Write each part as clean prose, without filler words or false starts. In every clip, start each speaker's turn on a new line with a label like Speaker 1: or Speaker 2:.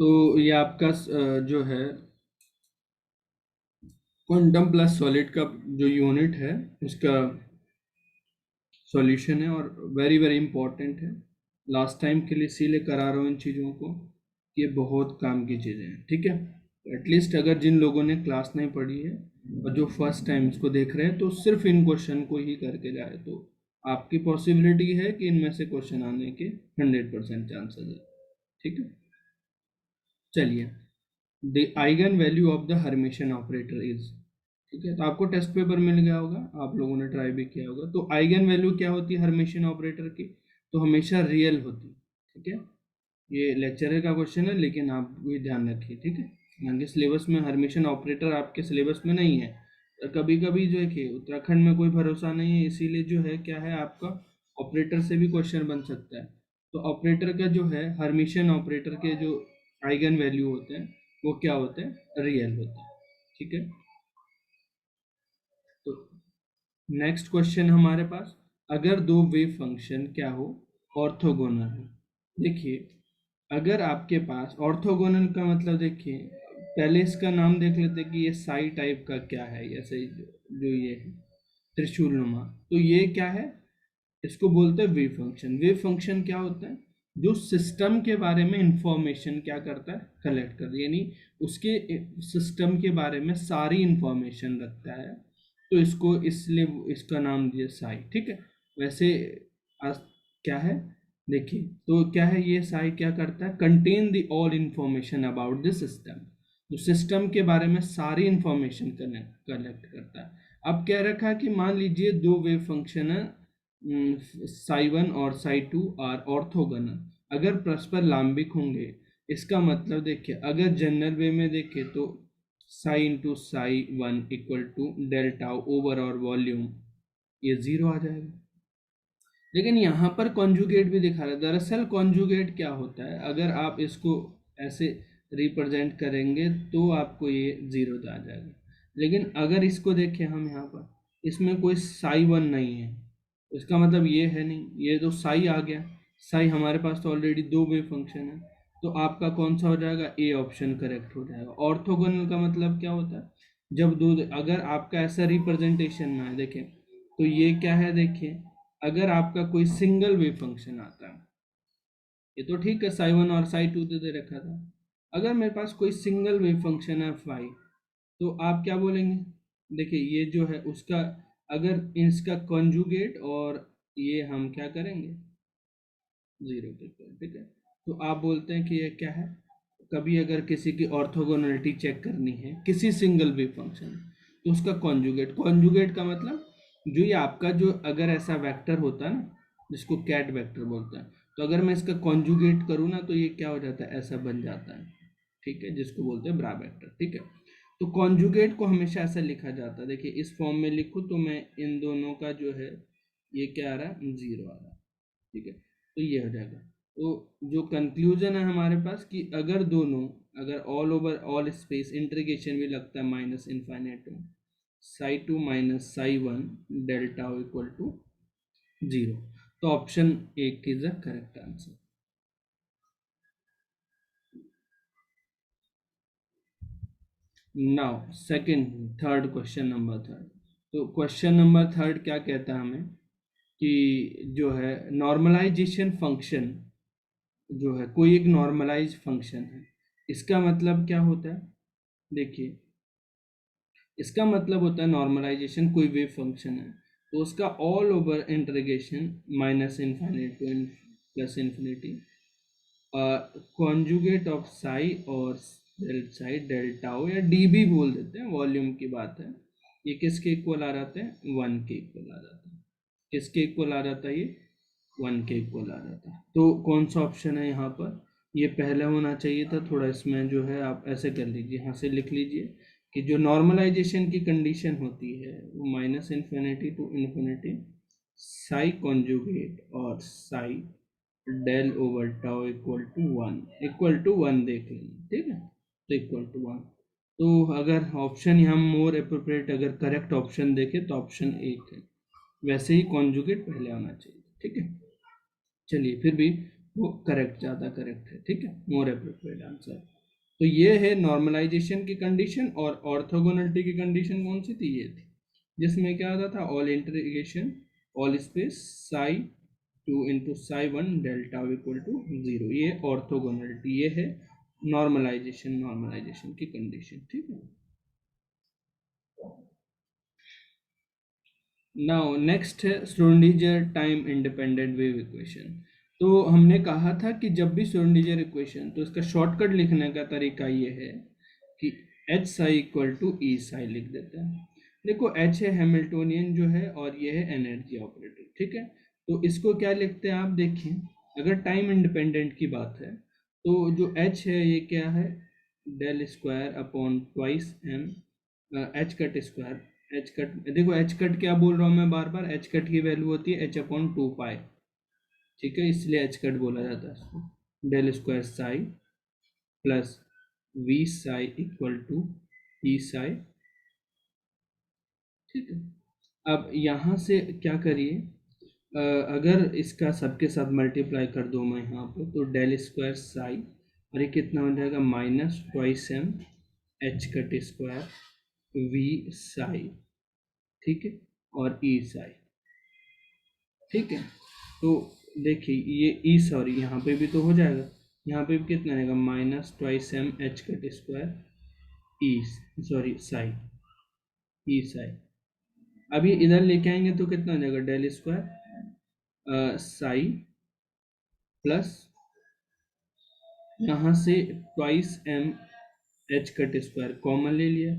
Speaker 1: तो ये आपका जो है क्वांटम प्लस सॉलिड का जो यूनिट है उसका सॉल्यूशन है और वेरी वेरी इंपॉर्टेंट है। लास्ट टाइम के लिए इसीलिए करा रहा हूँ इन चीज़ों को, ये बहुत काम की चीज़ें हैं, ठीक है। एटलीस्ट अगर जिन लोगों ने क्लास नहीं पढ़ी है और जो फर्स्ट टाइम इसको देख रहे हैं तो सिर्फ इन क्वेश्चन को ही करके जाए तो आपकी पॉसिबिलिटी है कि इनमें से क्वेश्चन आने के 100% चांसेस है, ठीक है। चलिए, the eigen value of the Hermitian operator is, ठीक है। तो आपको टेस्ट पेपर मिल गया होगा, आप लोगों ने ट्राई भी किया होगा। तो आइगन वैल्यू क्या होती है हर्मिशियन ऑपरेटर की? तो हमेशा रियल होती है, ठीक है। ये लेक्चरर का क्वेश्चन है लेकिन आप भी ध्यान रखिए, ठीक है। आगे सिलेबस में हर्मिशियन ऑपरेटर आपके सिलेबस में नहीं है। कभी कभी जो है कि उत्तराखंड में कोई भरोसा नहीं है, इसीलिए जो है क्या है आपका ऑपरेटर से भी क्वेश्चन बन सकता है। तो ऑपरेटर का जो है हर्मिशियन ऑपरेटर के जो आइगन वैल्यू होते हैं वो क्या होते हैं? रियल होते हैं, ठीक है। तो नेक्स्ट क्वेश्चन हमारे पास, अगर दो वेव फंक्शन क्या हो? ऑर्थोगोनल हो। देखिए, अगर आपके पास ऑर्थोगोनल का मतलब, देखिए पहले इसका नाम देख लेते हैं कि ये साई टाइप का क्या है। ऐसे जो ये है त्रिशूल नुमा, तो ये क्या है? इसको बोलते हैं वेव फंक्शन। वेव फंक्शन क्या होता है? जो सिस्टम के बारे में इंफॉर्मेशन क्या करता है? कलेक्ट कर, यानी उसके सिस्टम के बारे में सारी इंफॉर्मेशन रखता है। तो इसको इसलिए इसका नाम दिया साई, ठीक है। वैसे आज क्या है, देखिए तो क्या है ये साई क्या करता है? Contain the all information about the system, जो सिस्टम के बारे में सारी इंफॉर्मेशन कलेक्ट करता है। अब क्या रखा है कि मान लीजिए दो वेव फंक्शन है, साई वन और साई टू आर ऑर्थोगोनल, अगर परस्पर लांबिक होंगे। इसका मतलब देखिए, अगर जनरल वे में देखें तो psi into psi one equal to delta over और वॉल्यूम, ये जीरो आ जाएगा। लेकिन यहाँ पर कॉन्जुगेट भी दिखा रहा है। दरअसल कॉन्जुगेट क्या होता है, अगर आप इसको ऐसे रिप्रेजेंट करेंगे तो आपको ये जीरो आ जाएगा। लेकिन अगर इसको देखें हम यहाँ पर, इसमें कोई साई वन नहीं है, इसका मतलब ये है नहीं, ये तो साई आ गया। साई हमारे पास तो ऑलरेडी दो वेव फंक्शन है, तो आपका कौन सा हो जाएगा? ए ऑप्शन करेक्ट हो जाएगा। ऑर्थोगोनल का मतलब क्या होता है? जब दो, अगर आपका ऐसा रिप्रेजेंटेशन में है, देखें तो ये क्या है, देखिए अगर आपका कोई सिंगल वेव फंक्शन आता है, ये तो ठीक है साई वन और साई टू दे रखा था। अगर मेरे पास कोई सिंगल वेव फंक्शन है फाई, तो आप क्या बोलेंगे? देखिए ये जो है उसका, अगर इसका कॉन्जुगेट, और ये हम क्या करेंगे? जीरो पे करें, ठीक है। तो आप बोलते हैं कि ये क्या है? कभी अगर किसी की ऑर्थोगोनलिटी चेक करनी है किसी सिंगल वेव फंक्शन, तो उसका कॉन्जुगेट, कॉन्जुगेट का मतलब जो ये आपका जो अगर ऐसा वेक्टर होता है ना, जिसको कैट वेक्टर बोलते हैं, तो अगर मैं इसका कॉन्जुगेट करूँ ना तो ये क्या हो जाता है? ऐसा बन जाता है, ठीक है, जिसको बोलते हैं ब्रा वेक्टर, ठीक है। तो कॉन्जुगेट को हमेशा ऐसा लिखा जाता है, देखिए इस फॉर्म में लिखूँ तो मैं इन दोनों का जो है ये क्या आ रहा है? जीरो आ रहा है, ठीक है। तो ये हो जाएगा। तो जो कंक्लूजन है हमारे पास कि अगर दोनों, अगर all over all space integration भी लगता है minus infinite to psi two minus psi one delta equal to zero, तो ऑप्शन एक is the correct answer. Now second, third question number third. तो क्वेश्चन नंबर थर्ड क्या कहता है हमें कि जो है नॉर्मलाइजेशन फंक्शन, जो है कोई एक नॉर्मलाइज फंक्शन है, इसका मतलब क्या होता है? देखिए इसका मतलब होता है नॉर्मलाइजेशन, कोई वेव फंक्शन है तो उसका all over integration minus infinity two plus infinity conjugate of Sai और साई डेल्टा हो, या डी भी बोल देते हैं, वॉल्यूम की बात है। ये किसके इक्वल आ जाते हैं? वन के इक्वल आ जाता है। किसके इक्वल आ जाता है? ये वन के इक्वल आ जाता है। तो कौन सा ऑप्शन है यहाँ पर? ये पहले होना चाहिए था। थोड़ा इसमें जो है आप ऐसे कर लीजिए, यहाँ से लिख लीजिए कि जो नॉर्मलाइजेशन की कंडीशन होती है वो minus infinity to infinity psi conjugate और psi del over tau equal to one देख लेंगे, ठीक है। तो इक्वल टू वन, तो अगर ऑप्शन यहाँ मोर अप्रोप्रिएट, अगर करेक्ट ऑप्शन देखे तो ऑप्शन एक है। वैसे ही कॉन्जुगेट पहले आना चाहिए, ठीक है। चलिए फिर भी वो करेक्ट, ज़्यादा करेक्ट है, ठीक है, मोर अप्रोप्रिएट आंसर। तो ये है नॉर्मलाइजेशन की कंडीशन, और ऑर्थोगोनलिटी की कंडीशन कौन सी थी, ये थी, जिसमें क्या होता था, all integration all space psi 2 into psi 1 delta equal to 0। ये ऑर्थोगोनलिटी, ये है नॉर्मलाइजेशन की कंडीशन, ठीक है। नाउ नेक्स्ट है Schrodinger time independent wave equation. तो हमने कहा था कि जब भी श्रोडिंगर इक्वेशन, तो इसका शॉर्टकट लिखने का तरीका ये है कि H Sai equal to E Sai लिख देते हैं। देखो एच है हैमिल्टोनियन जो है, और ये है एनर्जी ऑपरेटर, ठीक है। तो इसको क्या लिखते हैं आप देखिए, अगर टाइम इंडिपेंडेंट की बात है तो जो एच है ये क्या है, del square upon twice m h cut square. H cut, देखो एच कट क्या बोल रहा हूँ मैं बार बार, एच कट की वैल्यू होती है एच अपॉन 2 पाई, ठीक है, इसलिए एच कट बोला जाता है इसको। Del square psi plus V psi equal to E psi, ठीक है। अब यहाँ से क्या करिए, अगर इसका सबके साथ मल्टीप्लाई कर दो मैं यहाँ पे, तो डेल स्क्वायर साई, और ये कितना हो जाएगा, minus twice m h cut square V psi, ठीक है, और ई साई, ठीक है। तो देखिए ये ई, सॉरी यहाँ पे भी तो हो जाएगा, यहाँ पे भी कितना रहेगा, minus twice m h cut square E, sorry psi, E psi. अभी इधर लेके आएंगे तो कितना हो जाएगा, डेल स्क्वायर साई प्लस यहाँ से twice m h cut square common ले लिया,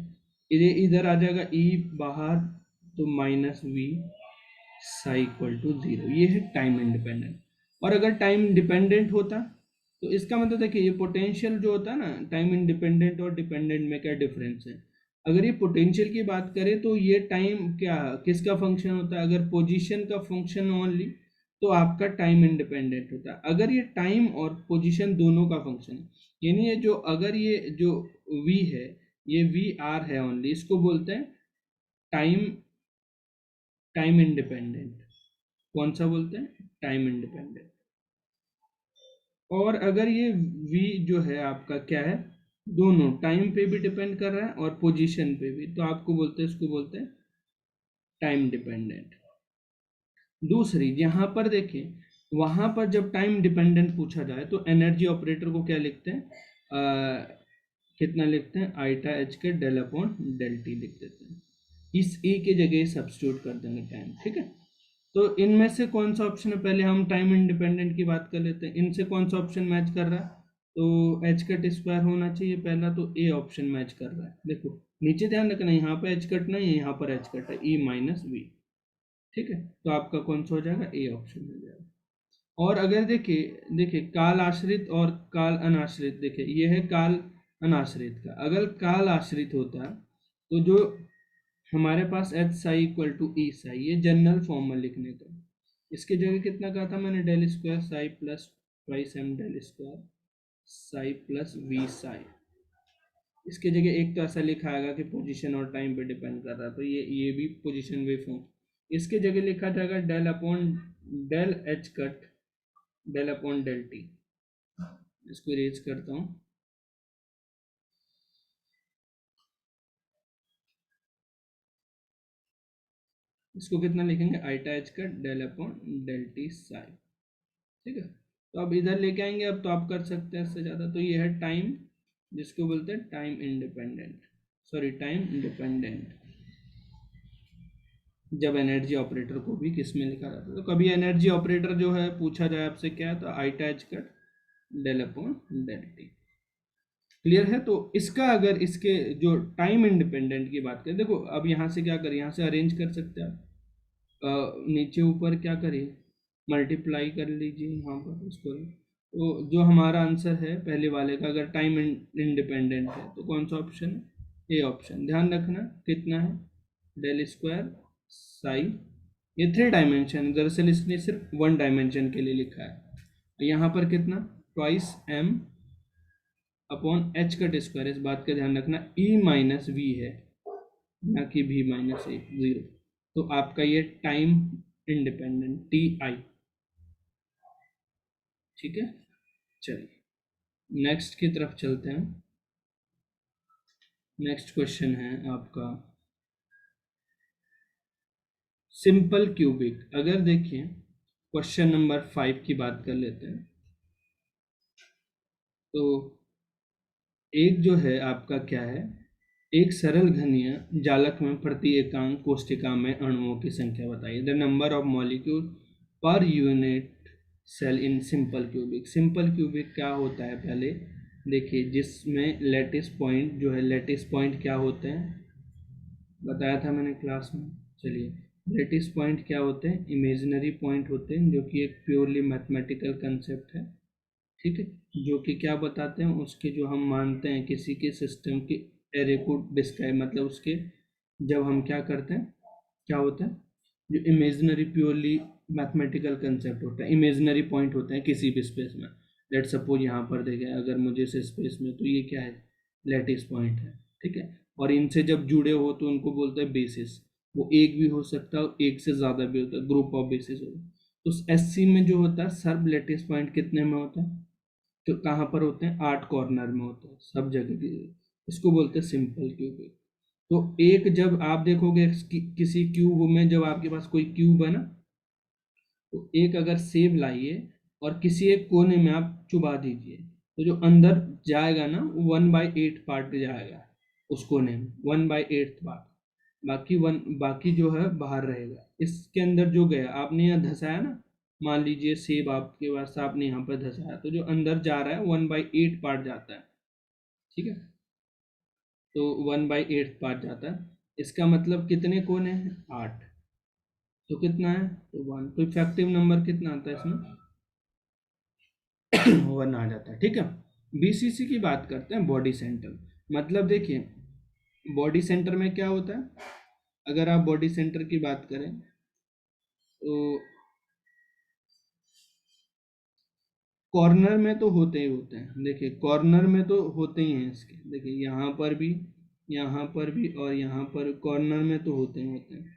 Speaker 1: इधर इधर आ जाएगा ई बाहर, तो minus V psi equal to 0। ये है टाइम इंडिपेंडेंट। और अगर टाइम डिपेंडेंट होता तो इसका मतलब देखिए, ये पोटेंशियल जो होता है ना, टाइम इंडिपेंडेंट और डिपेंडेंट में क्या डिफरेंस है। अगर ये पोटेंशियल की बात करें तो ये टाइम क्या किसका फंक्शन होता है, अगर पोजीशन का फंक्शन ओनली, तो आपका टाइम इंडिपेंडेंट होता है। अगर ये टाइम और पोजीशन दोनों का फंक्शन है, यानी ये जो, अगर ये जो वी है, ये वी आर है ओनली, इसको बोलते हैं टाइम टाइम इंडिपेंडेंट। कौन सा बोलते हैं, टाइम इंडिपेंडेंट। और अगर ये v जो है आपका क्या है, दोनों टाइम पे भी डिपेंड कर रहा है और पोजीशन पे भी, तो आपको बोलते हैं, इसको बोलते हैं टाइम डिपेंडेंट। दूसरी यहाँ पर देखें, वहां पर जब टाइम डिपेंडेंट पूछा जाए तो एनर्जी ऑपरेटर को क्या लिखते हैं, कितना लिखते हैं, आईटा एच के डेल अपॉन डेल टी लिख देते हैं। इस ए के जगह सब्स्टिट्यूट कर देंगे टाइम, ठीक है। तो इनमें से कौन सा ऑप्शन है, पहले हम टाइम इंडिपेंडेंट की बात कर लेते हैं, इनसे कौन सा ऑप्शन मैच कर रहा है, तो एच कट स्क्वायर होना चाहिए पहला, तो ए ऑप्शन मैच कर रहा है। देखो नीचे ध्यान रखना, यहाँ पे एच कट नहीं है, यहाँ पर एच कट है, ई माइनस वी, ठीक है। तो आपका कौन सा हो जाएगा, ए ऑप्शन हो जाएगा। और अगर देखिए देखिए काल आश्रित और काल अनाश्रित, देखिए ये है काल अनाश्रित का, अगर काल आश्रित होता तो जो हमारे पास H Sai equal to E Sai, ये जनरल फॉर्म में लिखने का, इसके जगह कितना कहा था मैंने, del square psi plus twice m del square psi plus V psi. इसके जगह एक तो ऐसा लिखा आएगा कि पोजीशन और टाइम पे डिपेंड कर रहा है, तो ये भी पोजीशन वे फॉर्म। इसके जगह लिखा जाएगा del upon del h cut del upon del t. इसको इरेज करता हूँ, इसको कितना लिखेंगे, iota h cut del upon del t psi, ठीक है। तो अब इधर लेके आएंगे, अब तो आप कर सकते हैं इससे ज़्यादा। तो ये है टाइम, जिसको बोलते हैं time independent, sorry time dependent, जब एनर्जी ऑपरेटर को भी किस में लिखा जाता है। तो कभी एनर्जी ऑपरेटर जो है पूछा जाए आपसे क्या है, तो iota h cut del upon del t, clear है। तो इसका अगर इसके जो टाइम इंडिपेंडेंट की बात करें, देखो अब यहाँ से क्या करें, यहाँ से अरेंज कर सकते हैं आप, नीचे ऊपर क्या करिए, मल्टीप्लाई कर लीजिए यहाँ पर इसको। तो जो हमारा आंसर है पहले वाले का, अगर टाइम इंडिपेंडेंट है तो कौन सा ऑप्शन है, ए ऑप्शन। ध्यान रखना कितना है, डेल स्क्वायर साई, ये 3 डायमेंशन, दरअसल इसने सिर्फ 1 डायमेंशन के लिए लिखा है। यहाँ पर कितना, twice m upon h cut square, इस बात का ध्यान रखना, ई माइनस वी है ना कि भी माइनस ए, 0। तो आपका ये टाइम इंडिपेंडेंट टी आई, ठीक है। चलिए नेक्स्ट की तरफ चलते हैं। नेक्स्ट क्वेश्चन है आपका सिंपल क्यूबिक। अगर देखिए क्वेश्चन नंबर 5 की बात कर लेते हैं, तो एक जो है आपका क्या है, एक सरल घनीय जालक में प्रति एकांक कोष्ठिका में अणुओं की संख्या बताइए। The number of molecule per unit cell in simple cubic. Simple cubic क्या होता है पहले देखिए, जिसमें लैटिस पॉइंट जो है, लैटिस पॉइंट क्या होते हैं बताया था मैंने क्लास में। चलिए, लैटिस पॉइंट क्या होते हैं, इमेजिनरी पॉइंट होते हैं, जो कि एक प्योरली मैथमेटिकल कंसेप्ट है। ठीक है, जो कि क्या बताते हैं, उसके जो हम मानते हैं किसी के सिस्टम के एरे को डिस्क्राइब, मतलब उसके जब हम क्या करते हैं, क्या होता है, जो इमेजिनरी प्योरली मैथमेटिकल कंसेप्ट होता है, इमेजिनरी पॉइंट होते हैं किसी भी स्पेस में। लेट सपोज यहाँ पर देखें, अगर मुझे इस स्पेस में, तो ये क्या है, लैटिस पॉइंट है। ठीक है, और इनसे जब जुड़े हो तो उनको बोलते हैं बेसिस। वो एक भी हो सकता है, एक से ज़्यादा भी होता है, ग्रुप ऑफ बेसिस होता है। तो एससी में जो होता है सर्व लैटिस पॉइंट कितने में होता है, तो कहाँ पर होते हैं, 8 कॉर्नर में होते हैं सब जगह की। इसको बोलते हैं सिंपल क्यूब। तो एक जब आप देखोगे किसी क्यूब में, जब आपके पास कोई क्यूब है ना, तो एक अगर सेब लाइए और किसी एक कोने में आप चुबा दीजिए, तो जो अंदर जाएगा ना, 1/8 पार्ट जाएगा उस कोने में, 1/8 पार्ट। बाकी जो है बाहर रहेगा। इसके अंदर जो गया, आपने यहाँ धसाया ना, मान लीजिए सेब आपके पास, आपने यहाँ पर धसाया, तो जो अंदर जा रहा है 1/8 पार्ट जाता है। ठीक है, तो 1/8 पार्ट जाता है। इसका मतलब कितने कोने हैं, 8। तो कितना है, तो 1। तो इफेक्टिव नंबर कितना आता है इसमें, 1 आ जाता है। ठीक है, बीसीसी की बात करते हैं, बॉडी सेंटर। मतलब देखिए बॉडी सेंटर में क्या होता है, अगर आप बॉडी सेंटर की बात करें तो कॉर्नर में तो होते ही होते हैं। देखिए कॉर्नर में तो होते ही हैं इसके, देखिए यहाँ पर भी, यहाँ पर भी, और यहाँ पर कॉर्नर में तो होते ही होते हैं,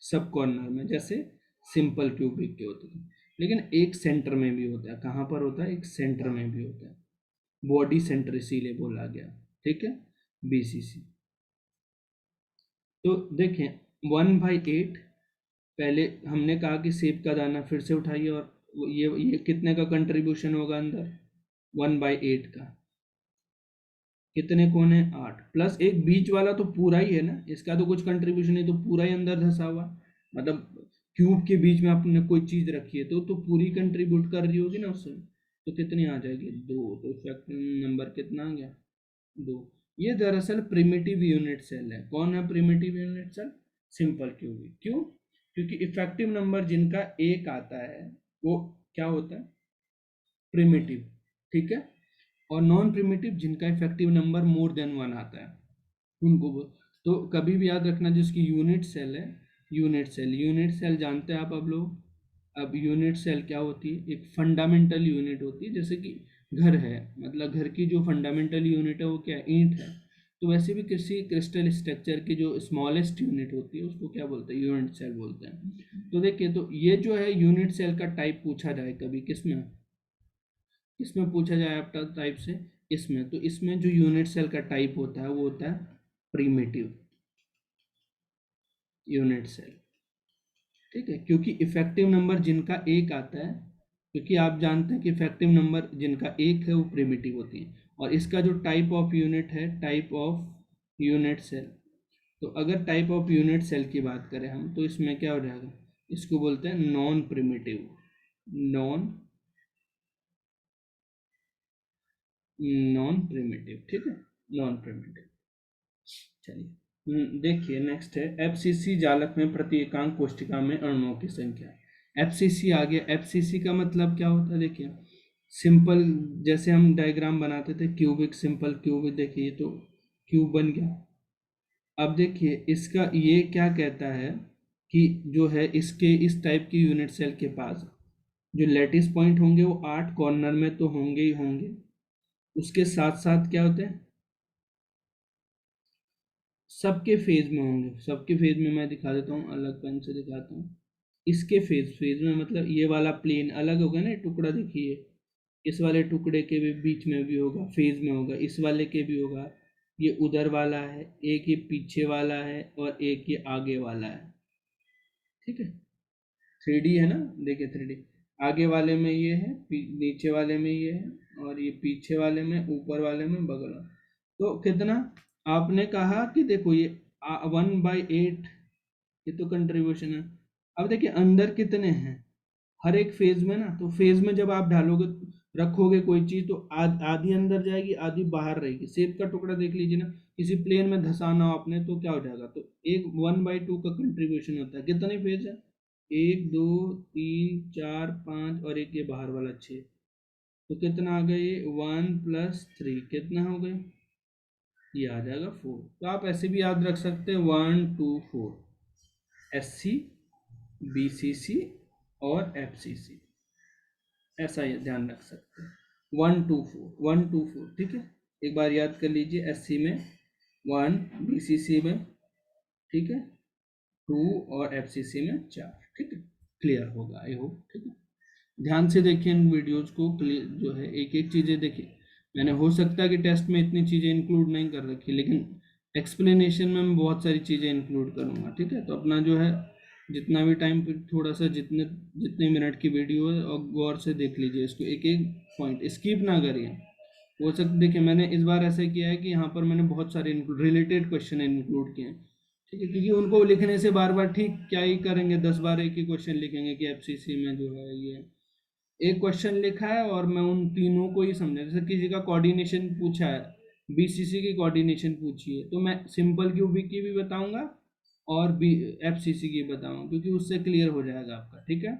Speaker 1: सब कॉर्नर में, जैसे सिंपल क्यूबिक के होते हैं। लेकिन एक सेंटर में भी होता है, कहाँ पर होता है, एक सेंटर में भी होता है, बॉडी सेंटर इसीलिए बोला गया। ठीक है, बीसीसी। तो देखें 1/8, पहले हमने कहा कि सेब का दाना फिर से उठाइए, और ये कितने का कंट्रीब्यूशन होगा अंदर, 1/8 का। कितने कोने, 8, प्लस एक बीच वाला तो पूरा ही है ना, इसका तो कुछ कंट्रीब्यूशन नहीं, तो पूरा ही अंदर धंसा हुआ। मतलब क्यूब के बीच में आपने कोई चीज रखी है तो पूरी कंट्रीब्यूट कर रही होगी ना उससे। तो कितनी आ जाएगी, 2। तो इफेक्टिव नंबर कितना आ गया, 2। ये दरअसल प्रिमिटिव यूनिट सेल है। कौन है primitive unit cell, simple cubic. क्यों, क्योंकि इफेक्टिव नंबर जिनका एक आता है वो क्या होता है, प्रिमिटिव। ठीक है, और नॉन प्रिमिटिव जिनका इफेक्टिव नंबर मोर देन 1 आता है उनको तो कभी भी याद रखना, जिसकी यूनिट सेल है, यूनिट सेल जानते हैं आप अब लोग। अब यूनिट सेल क्या होती है, एक फंडामेंटल यूनिट होती है, जैसे कि घर है, मतलब घर की जो फंडामेंटल यूनिट है वो क्या है, ईंट है। तो वैसे भी किसी क्रिस्टल स्ट्रक्चर की जो स्मॉलेस्ट यूनिट होती है उसको क्या बोलते हैं, यूनिट सेल बोलते हैं। तो देखिए, तो ये जो है यूनिट सेल का टाइप पूछा जाए कभी, किसमें, इसमें पूछा जाए आपका टाइप से, इसमें, तो इसमें जो यूनिट सेल का टाइप होता है वो होता है प्रिमिटिव यूनिट सेल। ठीक है, क्योंकि इफेक्टिव नंबर जिनका एक आता है, क्योंकि आप जानते हैं कि इफेक्टिव नंबर जिनका एक है वो प्रिमिटिव होती है। और इसका जो टाइप ऑफ यूनिट है, टाइप ऑफ यूनिट सेल, तो अगर टाइप ऑफ यूनिट सेल की बात करें हम, तो इसमें क्या हो जाएगा, इसको बोलते हैं non primitive, non non primitive. ठीक है, नॉन प्रिमिटिव। चलिए, देखिए नेक्स्ट है एफसीसी जालक में प्रति एकांक कोष्ठिका में अणुओं की संख्या। एफसीसी आ गया। एफसीसी का मतलब क्या होता है, देखिए सिंपल, जैसे हम डायग्राम बनाते थे क्यूबिक, सिंपल क्यूबिक, देखिए तो क्यूब बन गया। अब देखिए इसका ये क्या कहता है कि जो है इसके इस टाइप की यूनिट सेल के पास जो लैटिस पॉइंट होंगे वो 8 कॉर्नर में तो होंगे ही होंगे। उसके साथ साथ क्या होते हैं, सबके फेज में होंगे। सबके फेज में मैं दिखा देता हूँ, अलग पेन से दिखाता हूँ। इसके फेज फेज में मतलब ये वाला प्लेन अलग होगा ना, टुकड़ा देखिए, इस वाले टुकड़े के भी बीच में भी होगा, फेज में होगा, इस वाले के भी होगा, ये उधर वाला है, एक ये पीछे वाला है और एक ये आगे वाला है। ठीक है, 3D है ना, देखिए 3D। आगे वाले में ये है, नीचे वाले में ये है, और ये पीछे वाले में, ऊपर वाले में, बगल में। तो कितना आपने कहा कि देखो ये 1/8, ये तो कंट्रीब्यूशन है। अब देखिए अंदर कितने हैं हर एक फेज में ना, तो फेज में जब आप डालोगे रखोगे कोई चीज तो आधी अंदर जाएगी, आधी बाहर रहेगी। सेब का टुकड़ा देख लीजिए ना, किसी प्लेन में धंसाना हो आपने तो क्या हो जाएगा, तो एक 1/2 का कंट्रीब्यूशन होता है। कितने फेज है, 1 2 3 4 5, और एक ये बाहर वाला 6। तो कितना आ गया ये 1 + 3, कितना हो गए, ये आ जाएगा 4। तो आप ऐसे भी याद रख सकते हैं 1 2 4, SC BCC और FCC, ऐसा ये ध्यान रख सकते हैं। 1 2 4 ठीक है, एक बार याद कर लीजिए। SC में 1, BCC में, ठीक है, 2, और FCC में 4। ठीक है, क्लियर होगा आई होप। ठीक है, ध्यान से देखिए इन वीडियोस को, क्लियर जो है एक एक चीज़ें देखिए। मैंने हो सकता है कि टेस्ट में इतनी चीज़ें इंक्लूड नहीं कर रखी, लेकिन एक्सप्लेनेशन में मैं बहुत सारी चीज़ें इंक्लूड करूँगा। ठीक है, तो अपना जो है जितना भी टाइम, थोड़ा सा जितने जितने मिनट की वीडियो है और गौर से देख लीजिए इसको, एक एक पॉइंट स्किप ना करिए। हो सकता, देखिए मैंने इस बार ऐसा किया है कि यहाँ पर मैंने बहुत सारे रिलेटेड क्वेश्चन इंक्लूड किए हैं। ठीक है, क्योंकि उनको लिखने से बार बार ठीक क्या ही करेंगे, 10 बार एक ही क्वेश्चन लिखेंगे कि FCC में जो है ये एक क्वेश्चन लिखा है और मैं उन तीनों को ही समझा। जैसे किसी का कोऑर्डिनेशन पूछा है, BCC की कोऑर्डिनेशन पूछी है, तो मैं सिंपल क्यूबिक की भी बताऊंगा और FCC की बताऊंगा, क्योंकि उससे क्लियर हो जाएगा आपका। ठीक है,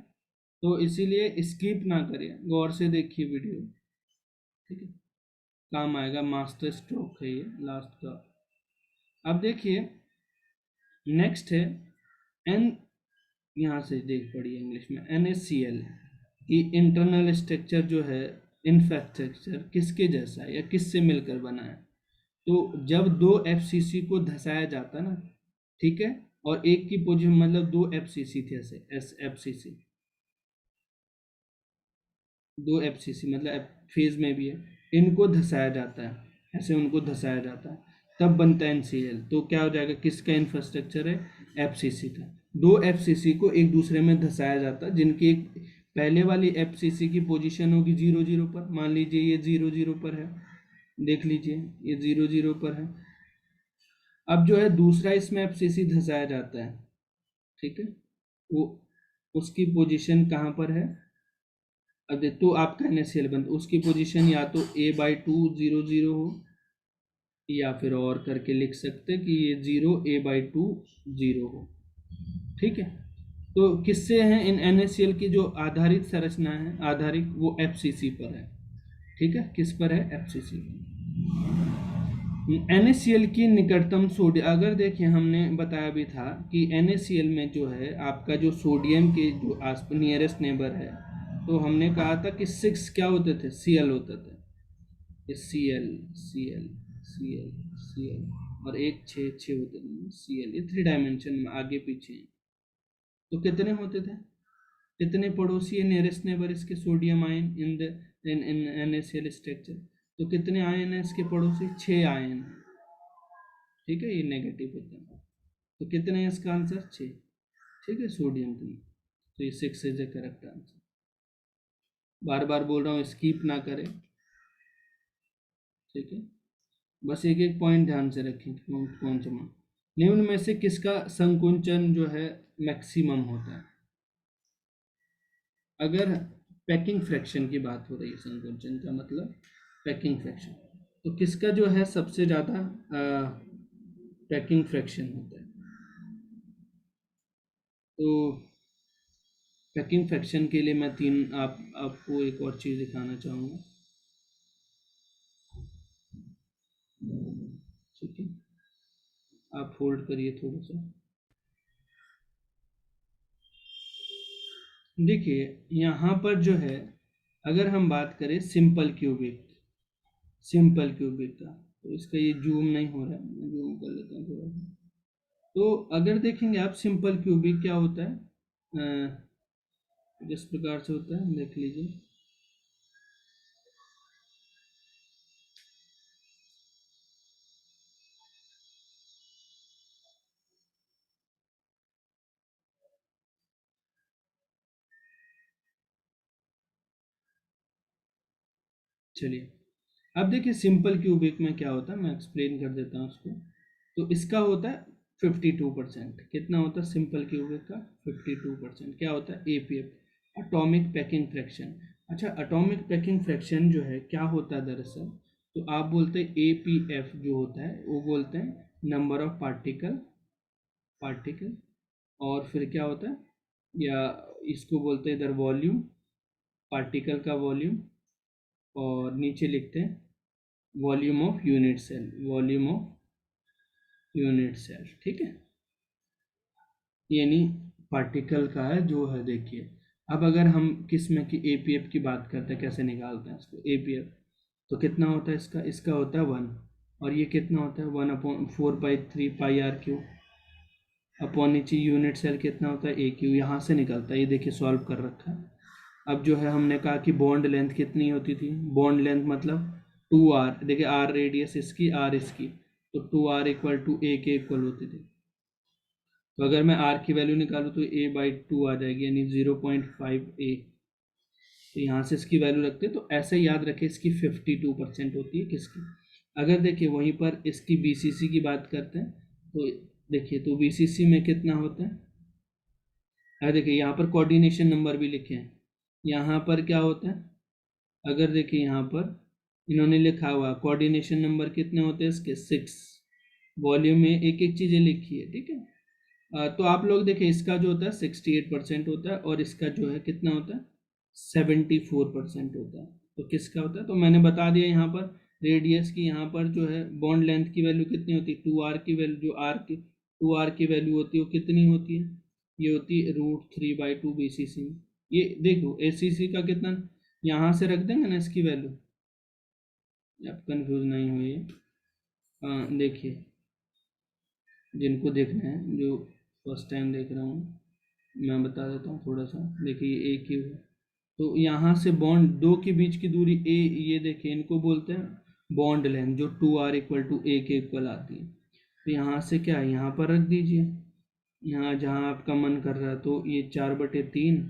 Speaker 1: तो इसीलिए स्किप ना करिए, गौर से देखिए वीडियो। ठीक है, काम आएगा, मास्टर स्ट्रोक है ये लास्ट का। अब देखिए नेक्स्ट है एन, यहाँ से देख पढ़िए इंग्लिश में, NaCl की इंटरनल स्ट्रक्चर जो है, इंफ्रास्ट्रक्चर किसके जैसा है या किससे मिलकर बना है। तो जब दो FCC को धसाया जाता ना, ठीक है, और एक की पोजीशन, मतलब दो FCC थे ऐसे, FCC, दो FCC मतलब फेज में भी है, इनको धसाया जाता है, ऐसे उनको धसाया जाता है, तब बनता है NCl। तो क्या हो जाएगा, किसका इंफ्रास्ट्रक्चर है, FCC का। दो FCC को एक दूसरे में धसाया जाता है, जिनकी एक पहले वाली FCC की पोजीशन होगी 0 0 पर, मान लीजिए ये 0 0 पर है, देख लीजिए ये 0 0 पर है। अब जो है दूसरा इसमें FCC धसाया जाता है, ठीक है, वो उसकी पोजीशन कहाँ पर है, अब तो आपका NaCl बनता, उसकी पोजीशन या तो A/2 0 0 हो, या फिर और करके लिख सकते हैं कि ये 0 A/2 0 हो। ठीक है, तो किससे हैं इन NaCl की जो आधारित संरचना है, आधारित, वो FCC पर है। ठीक है, किस पर है, FCC पर। NaCl की निकटतम सोडियम, अगर देखिए हमने बताया भी था कि NaCl में जो है आपका जो सोडियम के जो आस नियरेस्ट नेबर है, तो हमने कहा था कि 6 क्या होते थे, Cl होते थे, Cl Cl Cl Cl, और एक 6 होते थे Cl, ये 3 डायमेंशन में आगे पीछे हैं। तो कितने होते थे, कितने पड़ोसी है नियरेस्ट नेबर इसके, sodium ion in the in NaCl structure, तो कितने आयन है इसके पड़ोसी, 6 आयन। ठीक है, ये नेगेटिव होते हैं, तो कितने हैं इसका आंसर, 6। ठीक है, सोडियम के, तो ये 6 इज द करेक्ट आंसर। बार बार बोल रहा हूँ स्किप ना करें। ठीक है, बस एक एक पॉइंट ध्यान से रखें, कौन कौन सा मान, निम्न में से किसका संकुचन जो है मैक्सिमम होता है। अगर पैकिंग फ्रैक्शन की बात हो रही है, संकुचन का मतलब पैकिंग फ्रैक्शन, तो किसका जो है सबसे ज़्यादा पैकिंग फ्रैक्शन होता है। तो पैकिंग फ्रैक्शन के लिए मैं आपको एक और चीज़ दिखाना चाहूँगा। ठीक है, आप होल्ड करिए थोड़ा सा। देखिए यहाँ पर जो है, अगर हम बात करें सिंपल क्यूबिक, सिंपल क्यूबिक का, तो इसका ये जूम नहीं हो रहा है, मैं जूम कर लेता हूँ थोड़ा सा। तो अगर देखेंगे आप सिंपल क्यूबिक क्या होता है, किस प्रकार से होता है देख लीजिए। चलिए अब देखिए सिंपल क्यूबिक में क्या होता है, मैं एक्सप्लेन कर देता हूँ उसको। तो इसका होता है 52%। कितना होता है सिंपल क्यूबिक का? 52%। क्या होता है? APF, atomic packing fraction. अच्छा, एटॉमिक पैकिंग फ्रैक्शन जो है क्या होता है दरअसल, तो आप बोलते हैं एपीएफ जो होता है वो बोलते हैं नंबर ऑफ पार्टिकल, और फिर क्या होता है, या इसको बोलते हैं इधर वॉल्यूम, पार्टिकल का वॉल्यूम, और नीचे लिखते हैं volume of unit cell, volume of unit cell. ठीक है, यानी पार्टिकल का है जो है। देखिए अब अगर हम किस में की एपीएफ की बात करते हैं, कैसे निकालते हैं इसको एपीएफ, तो कितना होता है इसका? इसका होता है 1, और ये कितना होता है 1/4/3 पाई आर क्यू, अपॉन नीचे यूनिट सेल कितना होता है ए क्यू, यहाँ से निकलता है। ये देखिए सॉल्व कर रखा है। अब जो है हमने कहा कि बॉन्ड लेंथ कितनी होती थी, बॉन्ड लेंथ मतलब 2r, देखिए आर रेडियस इसकी, आर इसकी, तो 2r इक्वल टू ए के इक्वल होती थी। तो अगर मैं आर की वैल्यू निकालूँ तो a/2 आ जाएगी, यानी 0.5 a। तो यहाँ से इसकी वैल्यू रखते हैं, तो ऐसे याद रखें इसकी 52% होती है किसकी। अगर देखिए वहीं पर इसकी बीसीसी की बात करते हैं, तो देखिए तो बीसीसी में कितना होता है, अगर देखिए यहाँ पर कोऑर्डिनेशन नंबर भी लिखे हैं, यहाँ पर क्या होता है, अगर देखिए यहाँ पर इन्होंने लिखा हुआ कोऑर्डिनेशन नंबर कितने होते हैं इसके 6, वॉल्यूम में एक एक चीज़ें लिखी है। ठीक है, तो आप लोग देखिए इसका जो होता है 68% होता है, और इसका जो है कितना होता है 74% होता है। तो किसका होता है, तो मैंने बता दिया यहाँ पर रेडियस की, यहाँ पर जो है बॉन्ड लेंथ की वैल्यू कितनी होती है, 2r की वैल्यू, जो आर की 2r की वैल्यू होती है वो कितनी होती है, ये होती है √3/2 बीसीसी में। ये देखो एसीसी का कितना, यहाँ से रख देंगे ना इसकी वैल्यू, आप कंफ्यूज नहीं हुई। देखिए जिनको देखना है, जो फर्स्ट टाइम देख रहा हूँ, मैं बता देता हूँ थोड़ा सा। देखिए ए क्यू है, तो यहाँ से बॉन्ड दो के बीच की दूरी ए, ये देखिए इनको बोलते हैं बॉन्ड लेंथ, जो 2r इक्वल टू ए के इक्वल आती है। तो यहाँ से क्या है, यहाँ पर रख दीजिए, यहाँ जहाँ आपका मन कर रहा है, तो ये 4/3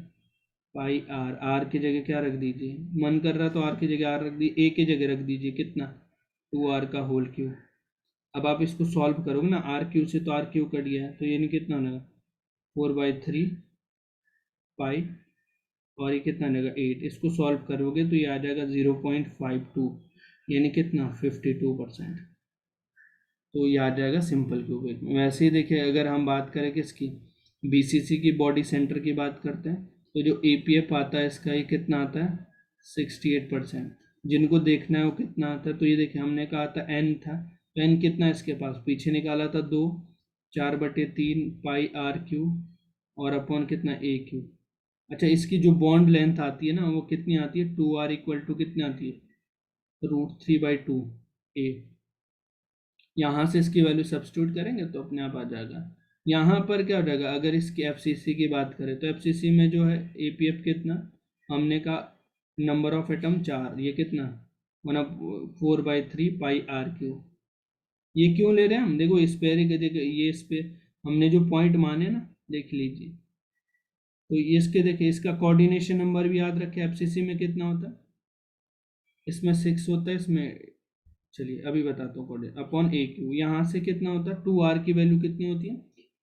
Speaker 1: पाई आर की जगह क्या रख दीजिए, मन कर रहा है तो आर की जगह आर रख दीजिए, ए की जगह रख दीजिए कितना, 2r का होल क्यूब। अब आप इसको सॉल्व करोगे ना, आर क्यू से तो आर क्यू कट गया है, तो यानी कितना लगा 4/3 पाई, और ये कितना लगेगा 8। इसको सॉल्व करोगे तो ये आ जाएगा 0.52, यानी कितना 52%। तो ये आ जाएगा सिंपल क्यूबिक। वैसे ही देखिए अगर हम बात करें किसकी, बीसीसी की बॉडी सेंटर की बात करते हैं, तो जो एपीएफ आता है इसका ये कितना आता है 68%। जिनको देखना है वो कितना आता है, तो ये देखिए हमने कहा था एन था, तो एन कितना है इसके पास, पीछे निकाला था 2, 4/3 पाई आर क्यू, और अपॉन कितना ए क्यू। अच्छा, इसकी जो बॉन्ड लेंथ आती है ना वो कितनी आती है, 2r इक्वल टू कितनी आती है √3/2 ए। यहाँ से इसकी वैल्यू सब्स्टिट्यूट करेंगे तो अपने आप आ जाएगा। यहाँ पर क्या हो जाएगा, अगर इसकी एफसीसी की बात करें तो एफसीसी में जो है एपीएफ कितना, हमने कहा नंबर ऑफ एटम 4, ये कितना 1/4/3 पाई आर क्यू। ये क्यों ले रहे हैं हम, देखो इस पे देखो, ये इस पे हमने जो पॉइंट माने ना, देख लीजिए। तो ये इसके देखिए इसका कोऑर्डिनेशन नंबर भी याद रखें, एफसीसी में कितना होता है, इसमें 6 होता है, इसमें चलिए अभी बताता हूँ कोऑर्डिनेट अपॉन ए क्यू। यहाँ से कितना होता है 2r की वैल्यू कितनी होती है,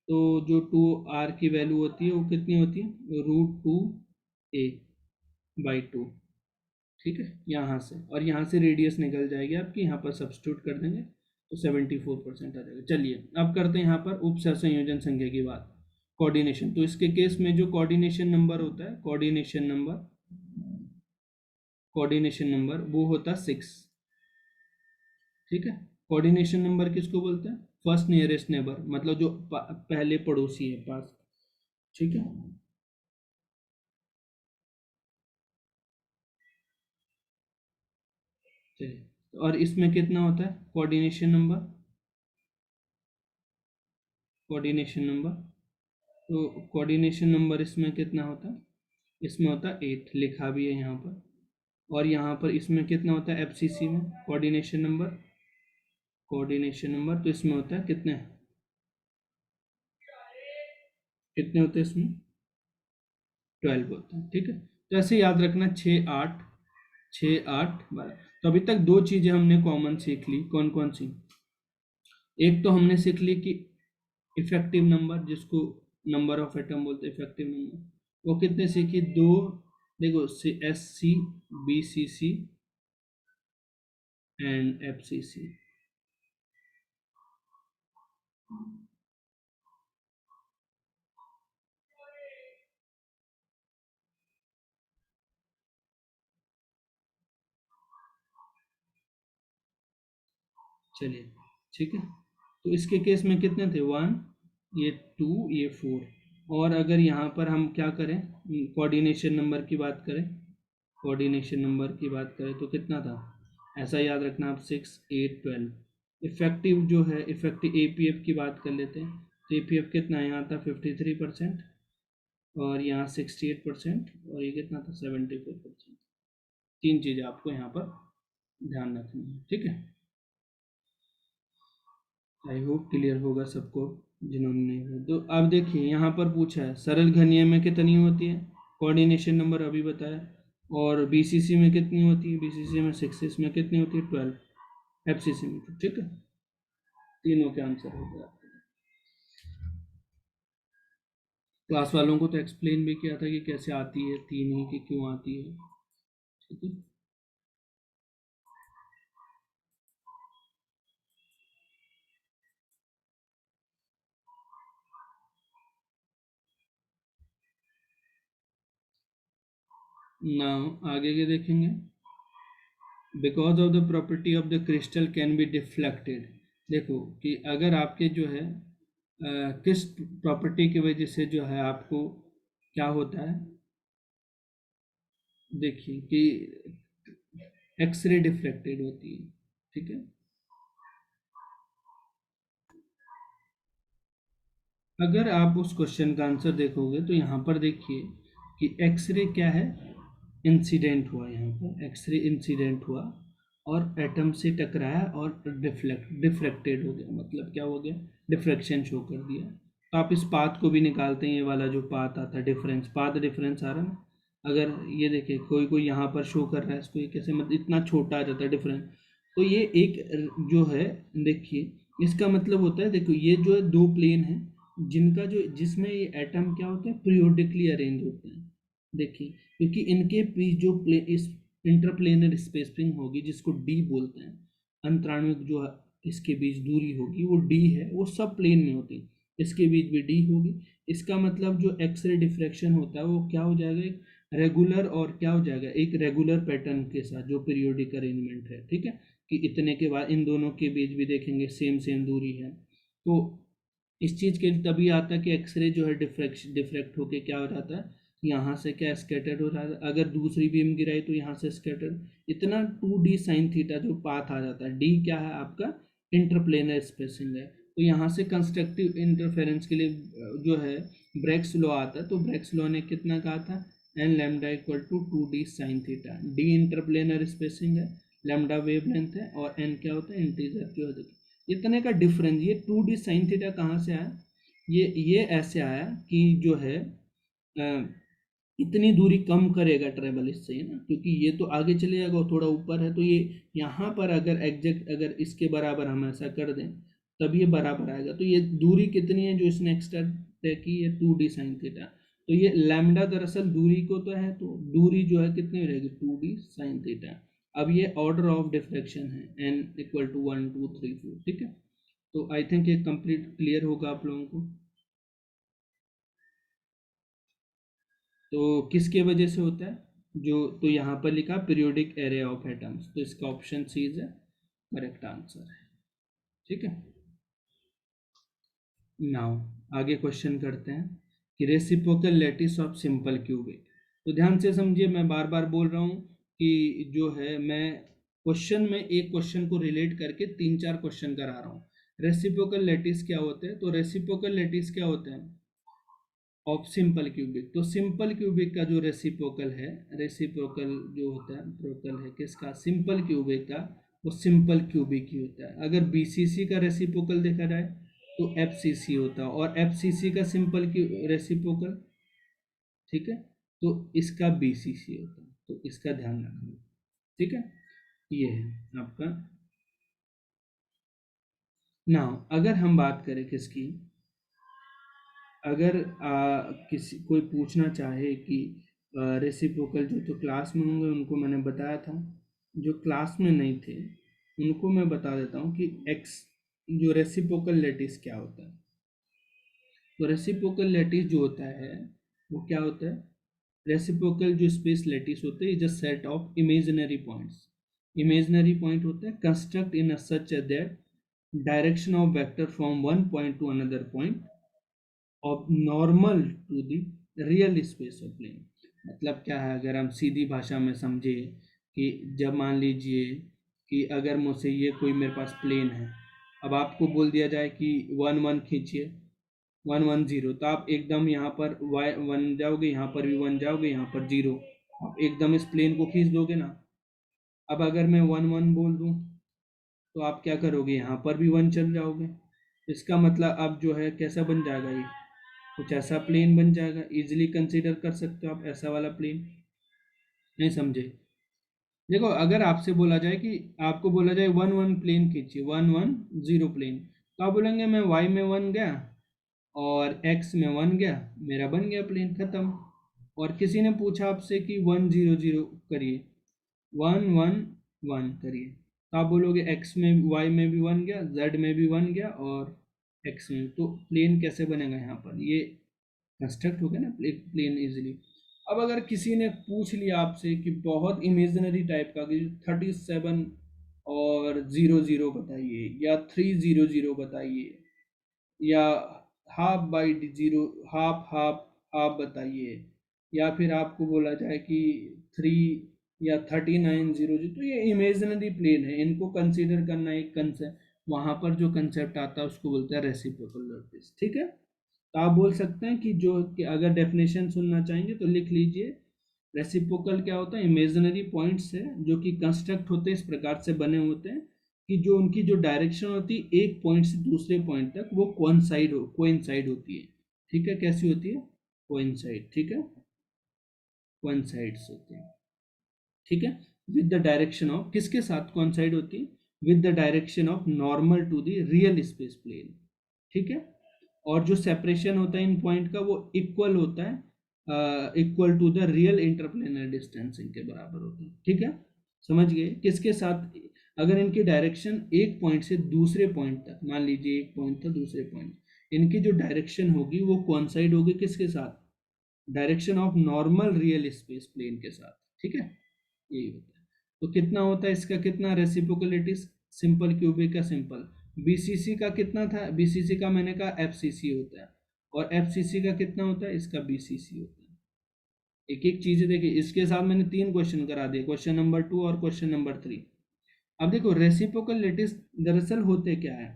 Speaker 1: तो जो 2r की वैल्यू होती है वो कितनी होती है √2a/2। ठीक है, यहाँ से, और यहाँ से रेडियस निकल जाएगी आपकी, यहाँ पर सब्स्टिट्यूट कर देंगे तो 74% आ जाएगा। चलिए अब करते हैं यहाँ पर उप सहसंयोजन संख्या की बात, कोऑर्डिनेशन। तो इसके केस में जो कोऑर्डिनेशन नंबर होता है, कोऑर्डिनेशन नंबर वो होता है 6। ठीक है, कोऑर्डिनेशन नंबर किसको बोलते हैं, फर्स्ट नियरेस्ट नेबर, मतलब जो पहले पड़ोसी है पास। ठीक है, चलिए और इसमें कितना होता है कोऑर्डिनेशन नंबर, तो कोऑर्डिनेशन नंबर इसमें कितना होता है, इसमें होता है 8, लिखा भी है यहाँ पर। और यहाँ पर इसमें कितना होता है एफसीसी में कोऑर्डिनेशन नंबर, तो इसमें होता है कितने, कितने होते हैं इसमें 12 होते हैं। ठीक है, तो ऐसे याद रखना 6 8 6 8 12। तो अभी तक दो चीजें हमने कॉमन सीख ली, कौन कौन सी? एक तो हमने सीख ली कि इफेक्टिव नंबर, जिसको नंबर ऑफ एटम बोलते हैं इफेक्टिव नंबर, वो कितने सीखी? दो। देखो, S C, B C C and F C C. चलिए, ठीक है। तो इसके केस में कितने थे? वन, ये टू, ये फोर। और अगर यहाँ पर हम क्या करें, कोऑर्डिनेशन नंबर की बात करें, कोऑर्डिनेशन नंबर की बात करें तो कितना था? ऐसा याद रखना आप, 6 8 12। इफेक्टिव जो है, इफेक्टिव एपीएफ की बात कर लेते हैं। तो एपीएफ कितना है? यहाँ था 53%, और यहाँ 68%, और ये कितना था? 74%। तीन चीज़ें आपको यहाँ पर ध्यान रखनी है, ठीक है। आई होप क्लियर होगा सबको, जिन्होंने नहीं हुआ। तो अब देखिए, यहाँ पर पूछा है सरल घनीय में कितनी होती है, कोऑर्डिनेशन नंबर अभी बताया। और बीसीसी में कितनी होती है? बीसीसी में 6, इसमें कितनी होती है? 12। एफसीसी में तो, ठीक है। तीनों के आंसर हो गया। क्लास वालों को तो एक्सप्लेन भी किया था कि कैसे आती है, तीन ही की क्यों आती है, ठीक है। नाउ आगे के देखेंगे। Because of the property of the crystal can be deflected. देखो कि अगर आपके जो है किस प्रॉपर्टी की वजह से जो है आपको क्या होता है, देखिए कि एक्सरे डिफ्लेक्टेड होती है, ठीक है। अगर आप उस क्वेश्चन का आंसर देखोगे तो यहाँ पर देखिए कि एक्सरे क्या है, इंसिडेंट हुआ, यहाँ पर एक्सरे इंसिडेंट हुआ और एटम से टकराया और डिफ्रेक्टेड हो गया। मतलब क्या हो गया? डिफ्रेक्शन शो कर दिया। तो आप इस पाथ को भी निकालते हैं, ये वाला जो पाथ आता है, डिफरेंस, पाथ डिफरेंस आ रहा है ना। अगर ये देखिए, कोई कोई यहाँ पर शो कर रहा है इसको, ये कैसे, मतलब इतना छोटा आ जाता है डिफरेंस। तो ये एक जो है, देखिए इसका मतलब होता है, देखो ये जो है दो प्लेन है, जिनका जो, जिसमें ये एटम क्या होते हैं, पीरियोडिकली अरेंज होते हैं। देखिए, क्योंकि इनके बीच जो इस इंटरप्लेनर स्पेसिंग होगी, जिसको डी बोलते हैं, अंतराणुक जो है, इसके बीच दूरी होगी वो डी है, वो सब प्लेन में होती है, इसके बीच भी डी होगी। इसका मतलब जो एक्सरे डिफ्रैक्शन होता है वो क्या हो जाएगा? एक रेगुलर, और क्या हो जाएगा, एक रेगुलर पैटर्न के साथ जो पीरियोडिक अरेंजमेंट है, ठीक है। कि इतने के बाद इन दोनों के बीच भी देखेंगे सेम सेम दूरी है। तो इस चीज़ के लिए तभी आता है कि एक्सरे जो है डिफ्रैक्ट होके क्या हो जाता है, यहाँ से क्या स्कैटर्ड हो जाता है। अगर दूसरी बीम गिराई तो यहाँ से स्कैटर्ड, इतना 2D साइन थीटा जो पाथ आ जाता है। डी क्या है आपका? इंटरप्लेनर स्पेसिंग है। तो यहाँ से कंस्ट्रक्टिव इंटरफेरेंस के लिए जो है ब्रैग्स लॉ आता है। तो ब्रैग्स लॉ ने कितना कहा था? N lambda equal to 2D sine theta. D interplanar spacing है, लैम्डा वेवलेंथ है, और एन क्या होता है? इंटीजर जो है। इतने का डिफरेंस, ये 2D साइन थीटा कहाँ से आया? ये ऐसे आया कि जो है इतनी दूरी कम करेगा ट्रेवल इससे, है ना, क्योंकि ये तो आगे चले जाएगा और थोड़ा ऊपर है। तो ये यहाँ पर अगर एग्जैक्ट, अगर इसके बराबर हम ऐसा कर दें तब ये बराबर आएगा। तो ये दूरी कितनी है जो इसने एक्स्ट्रा तय की है? 2D sine theta. तो ये लैम्डा दरअसल दूरी को तो है, तो दूरी जो है कितनी रहेगी? 2D sine theta. अब ये ऑर्डर ऑफ डिफ्रैक्शन है, n इक्वल टू 1 2 3 4, ठीक है। तो आई थिंक ये कंप्लीट क्लियर होगा आप लोगों को। तो किसके वजह से होता है जो, तो यहाँ पर लिखा पीरियोडिक एरे ऑफ एटम्स, तो इसका option C is correct answer है, ठीक है। नाउ आगे क्वेश्चन करते हैं कि reciprocal lattice of simple cubic. तो ध्यान से समझिए, मैं बार बार बोल रहा हूँ कि जो है मैं क्वेश्चन में एक क्वेश्चन को रिलेट करके तीन चार क्वेश्चन करा रहा हूँ। रेसिप्रोकल लैटिस क्या होते हैं? तो रेसिप्रोकल लैटिस क्या होते हैं? Of simple cubic. तो सिंपल क्यूबिक का जो रेसिप्रोकल है, रेसिप्रोकल जो होता है, प्रोकल है किसका? सिंपल क्यूबिक का। वो सिंपल क्यूबिक ही होता है। अगर बीसीसी का रेसिप्रोकल देखा जाए तो एफसीसी होता है, और एफसीसी का सिंपल रेसिप्रोकल, ठीक है, तो इसका बीसीसी होता है। तो इसका ध्यान रखना। ठीक है, ये है आपका। नाउ अगर हम बात करें किसकी, अगर किसी कोई पूछना चाहे कि रेसिप्रोकल जो तो क्लास में होंगे उनको मैंने बताया था, जो क्लास में नहीं थे उनको मैं बता देता हूँ कि एक्स जो रेसिप्रोकल लेटिस क्या होता है। तो रेसिप्रोकल लेटिस जो होता है वो क्या होता है, रेसिप्रोकल जो स्पेस लेटिस होते हैं is a set of imaginary points. Imaginary point होते हैं construct in a such that direction of vector from one point to another point of normal to the real space of plane. मतलब क्या है, अगर हम सीधी भाषा में समझे कि जब मान लीजिए कि अगर मुझसे ये कोई मेरे पास प्लेन है, अब आपको बोल दिया जाए कि 1 1 खींचिए, 1 1 0, तो आप एकदम यहाँ पर वाई 1 जाओगे, यहाँ पर भी 1 जाओगे, यहाँ पर 0, आप एकदम इस प्लेन को खींच दोगे ना। अब अगर मैं 1 1 बोल दूँ तो आप क्या करोगे, यहाँ पर भी 1 चल जाओगे। इसका मतलब अब जो है कैसा बन जाएगा, ये कुछ ऐसा प्लेन बन जाएगा। इजीली कंसीडर कर सकते हो आप ऐसा वाला प्लेन। नहीं समझे? देखो अगर आपसे बोला जाए कि आपको बोला जाए 1 1 प्लेन खींचिए, 1 1 0 प्लेन, तो आप बोलेंगे मैं वाई में 1 गया और एक्स में 1 गया, मेरा बन गया प्लेन, खत्म। और किसी ने पूछा आपसे कि 1 0 0 करिए, 1 1 1 करिए, तो आप बोलोगे एक्स में वाई में भी 1 गया, जेड में भी 1 गया और एक्स में, तो प्लेन कैसे बनेगा यहाँ पर, ये कंस्ट्रक्ट हो गया ना प्लेन इजीली। अब अगर किसी ने पूछ लिया आपसे कि बहुत इमेजिनरी टाइप का कि 37 और 0 0 बताइए, या 3 0 0 बताइए, या half by 0, half half half बताइए, या फिर आपको बोला जाए कि 3 या 39 0 0, तो ये इमेजिनरी प्लेन है, इनको कंसीडर करना एक कंसेप्ट, वहां पर जो कंसेप्ट आता है उसको बोलते हैं रेसिप्रोकल लैटिस। ठीक है, तो आप बोल सकते हैं कि जो कि अगर डेफिनेशन सुनना चाहेंगे तो लिख लीजिए, रेसिप्रोकल क्या होता है, इमेजिनरी पॉइंट्स है जो कि कंस्ट्रक्ट होते हैं, इस प्रकार से बने होते हैं कि जो उनकी जो डायरेक्शन होती है एक पॉइंट से दूसरे पॉइंट तक वो कोइंसाइड होती है। ठीक है, कैसी होती है, कोइंसाइड, ठीक है, कोइंसाइड्स होते हैं। ठीक है, विद द डायरेक्शन ऑफ, किसके साथ कोइंसाइड होती है, with the direction of normal to the real space plane. ठीक है, और जो सेपरेशन होता है इन पॉइंट का वो इक्वल होता है, equal to the real interplanar distancing के बराबर होता है। ठीक है, समझ गए, किसके साथ, अगर इनकी डायरेक्शन एक पॉइंट से दूसरे पॉइंट तक, मान लीजिए एक पॉइंट था दूसरे पॉइंट, इनकी जो डायरेक्शन होगी वो कोइंसाइड होगी किसके साथ, direction of normal real space plane के साथ। ठीक है, यही होता है। तो कितना होता है इसका, कितना रेसिप्रोकलिटीज, सिंपल क्यूबिक का सिंपल, बीसीसी का कितना था, बीसीसी का मैंने कहा एफसीसी होता है, और एफसीसी का कितना होता है, इसका बीसीसी होता है। एक एक चीज देखिए, इसके साथ मैंने 3 क्वेश्चन करा दिए, क्वेश्चन नंबर 2 और क्वेश्चन नंबर 3। अब देखो रेसिप्रोकल लेटिस दरअसल होते क्या है,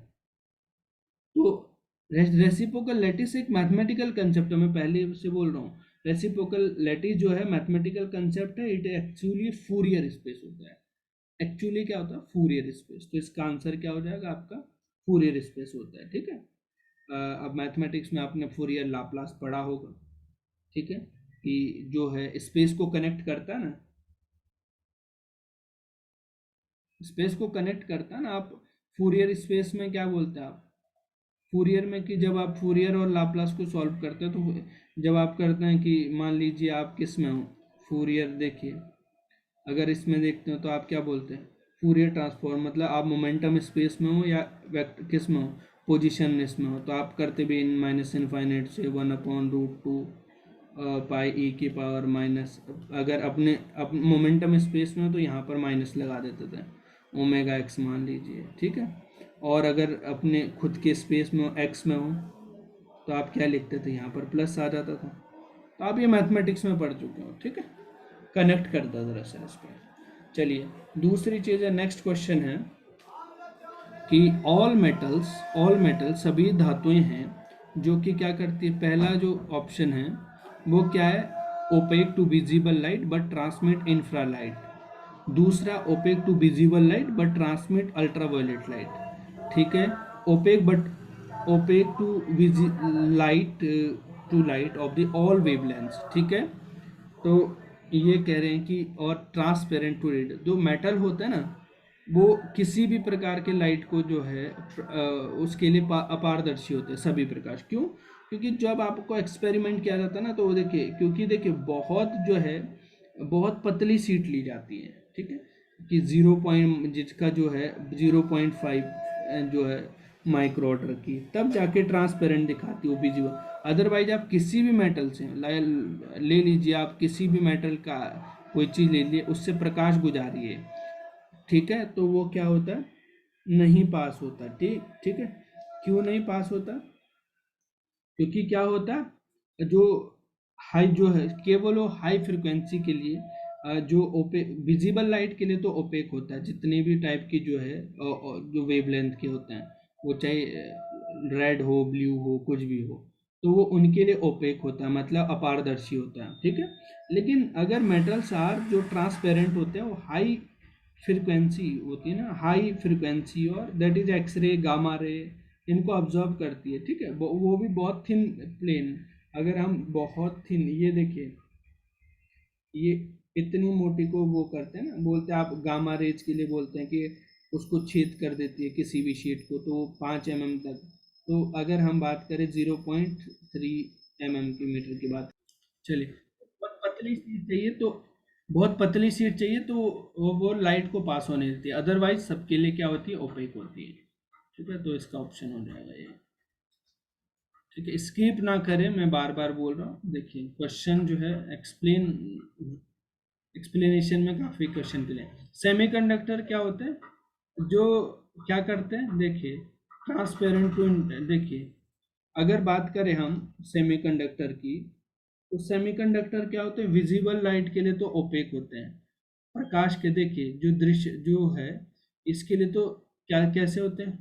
Speaker 1: तो रेसिप्रोकल लेटिस एक मैथमेटिकल कंसेप्ट है, मैं पहले से बोल रहा हूँ, रेसिप्रोकल लेटिस जो है मैथमेटिकल कंसेप्ट है, इट एक्चुअली फूरियर स्पेस होता है। एक्चुअली क्या होता है, फूरियर स्पेस, तो इसका आंसर क्या हो जाएगा आपका, फूरियर स्पेस होता है। ठीक है, अब मैथमेटिक्स में आपने फूरियर लाप्लास पढ़ा होगा। ठीक है, कि जो है स्पेस को कनेक्ट करता है ना, स्पेस को कनेक्ट करता है ना, आप फूरियर स्पेस में क्या बोलते हैं आप, फूरियर में, कि जब आप फूरियर और लाप्लास को सॉल्व करते हैं तो जब आप करते हैं कि मान लीजिए आप किस में हो, फूरियर देखिए, अगर इसमें देखते हो तो आप क्या बोलते हैं, फूरियर ट्रांसफॉर्म, मतलब आप मोमेंटम स्पेस में हो या वेक्टर किस में हो, पोजीशन इसमें हो, तो आप करते भी इन माइनस इनफाइनाइट से 1/√2 पाई ई की पावर माइनस, अगर अपने मोमेंटम स्पेस में हो तो यहाँ पर माइनस लगा देते थे, ओमेगा एक्स मान लीजिए। ठीक है, और अगर अपने खुद के स्पेस में एक्स में हो तो आप क्या लिखते थे, यहाँ पर प्लस आ जाता था। तो आप ये मैथमेटिक्स में पढ़ चुके हो। ठीक है, कनेक्ट करता है दरअसल इसको। चलिए दूसरी चीज़ है, नेक्स्ट क्वेश्चन है कि ऑल मेटल्स सभी धातुएं हैं जो कि क्या करती है, पहला जो ऑप्शन है वो क्या है, opaque to visible light but transmit infra light, दूसरा opaque to visible light but transmit ultraviolet light. ठीक है, opaque but opaque to light, to light of the all wavelengths. ठीक है, तो ये कह रहे हैं कि और ट्रांसपेरेंट टू रीड, जो मेटल होता है ना वो किसी भी प्रकार के लाइट को जो है उसके लिए अपारदर्शी होते हैं सभी प्रकाश। क्यों? क्योंकि जब आपको एक्सपेरिमेंट किया जाता है ना तो वो देखिए, क्योंकि देखिए बहुत जो है बहुत पतली शीट ली जाती है, ठीक है, कि 0 जिसका जो है 0.5 जो है माइक्रोटर की, तब जाके ट्रांसपेरेंट दिखाती है वो विजिबल। अदरवाइज आप किसी भी मेटल से ले लीजिए, आप किसी भी मेटल का कोई चीज़ ले लीजिए, उससे प्रकाश गुजारिए, ठीक है, तो वो क्या होता है, नहीं पास होता। ठीक ठीक है। क्यों नहीं पास होता? क्योंकि क्या होता है, जो हाई जो है केवल वो हाई फ्रिक्वेंसी के लिए जो ओपेक विजिबल लाइट के लिए तो ओपेक होता है, जितने भी टाइप की जो है जो वेवलेंथ के होते हैं, वो चाहे रेड हो ब्लू हो कुछ भी हो, तो वो उनके लिए ओपेक होता है, मतलब अपारदर्शी होता है, ठीक है। लेकिन अगर मेटल्स आर जो ट्रांसपेरेंट होते हैं वो हाई फ्रिक्वेंसी होती है ना, हाई फ्रिक्वेंसी, और that is x-ray gamma ray, इनको ऑब्जर्व करती है, ठीक है, वो भी बहुत थिन प्लेन। अगर हम बहुत थिन, ये देखिए, ये इतनी मोटी को वो करते हैं ना, बोलते हैं आप गामा रेज के लिए बोलते हैं कि उसको छेद कर देती है किसी भी शीट को, तो 5 mm तक। तो अगर हम बात करें 0.3 mm की मीटर की बात, चलिए, बहुत पतली शीट चाहिए तो बहुत पतली शीट चाहिए तो वो लाइट को पास होने देती है, अदरवाइज सबके लिए क्या होती है, ओपेक होती है, ठीक है, तो इसका ऑप्शन हो जाएगा ये। ठीक है, स्किप ना करें, मैं बार बार बोल रहा हूँ, देखिए क्वेश्चन जो है एक्सप्लेनेशन में काफ़ी क्वेश्चन के लिए। सेमीकंडक्टर क्या होते हैं, जो क्या करते हैं, देखिए ट्रांसपेरेंट टू, देखिए अगर बात करें हम सेमीकंडक्टर की, तो सेमीकंडक्टर क्या होते हैं, विजिबल लाइट के लिए तो ओपेक होते हैं, प्रकाश के देखिए जो दृश्य जो है इसके लिए तो क्या कैसे होते हैं,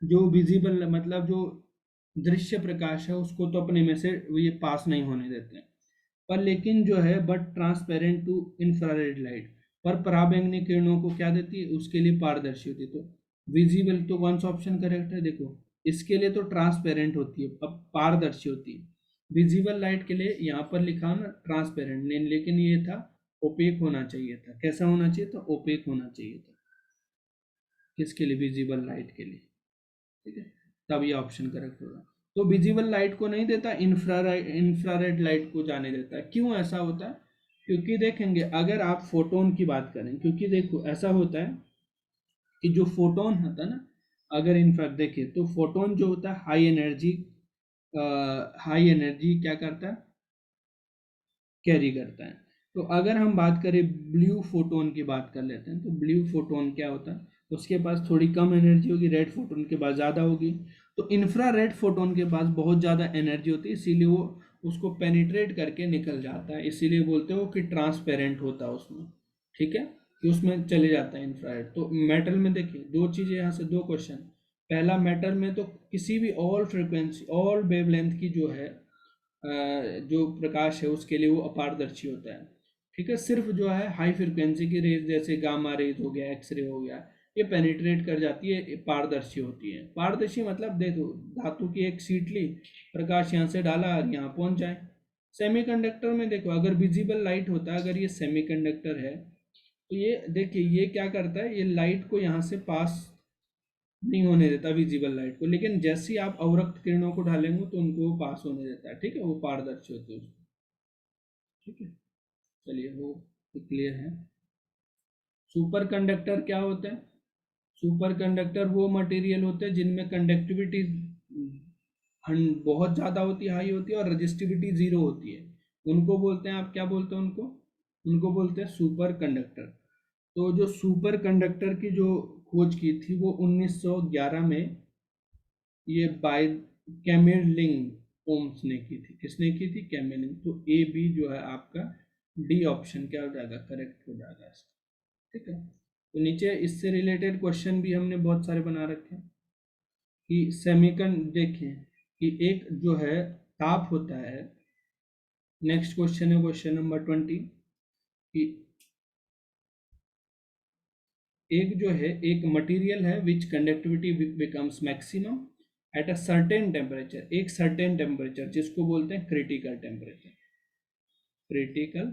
Speaker 1: जो विजिबल मतलब जो दृश्य प्रकाश है उसको तो अपने में से ये पास नहीं होने देते हैं, पर लेकिन जो है but transparent to infrared light, पर पराबैंगनी किरणों को क्या देती है, उसके लिए पारदर्शी होती है। तो विजिबल तो कौन सा ऑप्शन करेक्ट है, देखो इसके लिए तो ट्रांसपेरेंट होती है, अब पारदर्शी होती है। विजिबल लाइट के लिए यहाँ पर लिखा ना ट्रांसपेरेंट, लेकिन ये था ओपेक होना चाहिए था, कैसा होना चाहिए था, ओपेक होना चाहिए था, किसके लिए, विजिबल लाइट के लिए, ठीक है, तब ये ऑप्शन करेक्ट होगा। तो विजिबल लाइट को नहीं देता, इंफ्रारेड लाइट को जाने देता है। क्यों ऐसा होता है? क्योंकि देखेंगे अगर आप फोटोन की बात करें, क्योंकि देखो ऐसा होता है कि जो फोटोन होता है ना, अगर इनफैक्ट देखिए तो फोटोन जो होता है हाई एनर्जी क्या करता है, कैरी करता है। तो अगर हम बात करें ब्लू फोटोन की बात कर लेते हैं, तो ब्लू फोटोन क्या होता है, उसके पास थोड़ी कम एनर्जी होगी, रेड फोटोन के पास ज़्यादा होगी। तो इंफ्रा रेड फोटोन के पास बहुत ज़्यादा एनर्जी होती है, इसीलिए वो उसको पेनिट्रेट करके निकल जाता है, इसीलिए बोलते हो कि ट्रांसपेरेंट होता है उसमें, ठीक है, कि उसमें चले जाता है इंफ्रारेड। तो मेटल में देखिए दो चीज़ें, यहाँ से दो क्वेश्चन। पहला, मेटल में तो किसी भी ऑल फ्रिक्वेंसी ऑल वेवलेंथ की जो है जो प्रकाश है उसके लिए वो अपारदर्शी होता है, ठीक है, सिर्फ जो है हाई फ्रिक्वेंसी की रेज जैसे गामा रेज हो गया, एक्सरे हो गया, ये पेनिट्रेट कर जाती है, ये पारदर्शी होती है। पारदर्शी मतलब देखो धातु की एक शीट ली, प्रकाश यहाँ से डाला और यहाँ पहुँच जाए। सेमीकंडक्टर में देखो अगर विजिबल लाइट होता है, अगर ये सेमीकंडक्टर है तो ये देखिए ये क्या करता है, ये लाइट को यहाँ से पास नहीं होने देता विजिबल लाइट को, लेकिन जैसे ही आप अवरक्त किरणों को ढालेंगे तो उनको वो पास होने देता है, ठीक है, वो पारदर्शी होते हैं उसमें, ठीक है। चलिए वो क्लियर है। सुपर कंडक्टर क्या होता है? सुपर कंडक्टर वो मटेरियल होते हैं जिनमें कंडक्टिविटी बहुत ज़्यादा होती है, हाई होती है, और रजिस्टिविटी ज़ीरो होती है, उनको बोलते हैं, आप क्या बोलते हैं उनको, उनको बोलते हैं सुपर कंडक्टर। तो जो सुपर कंडक्टर की जो खोज की थी वो 1911 में ये बाय कैमिलिंग ओम्स ने की थी, किसने की थी, कैमिलिंग। तो ए बी जो है आपका डी ऑप्शन क्या हो जाएगा, करेक्ट हो जाएगा इसका, ठीक है। तो नीचे इससे रिलेटेड क्वेश्चन भी हमने बहुत सारे बना रखे हैं कि सेमीकन देखें कि एक जो है ताप होता है। नेक्स्ट क्वेश्चन है क्वेश्चन नंबर 20 कि एक जो है एक मटेरियल है which conductivity becomes maximum at a certain temperature, एक सर्टेन टेम्परेचर जिसको बोलते हैं क्रिटिकल टेम्परेचर, क्रिटिकल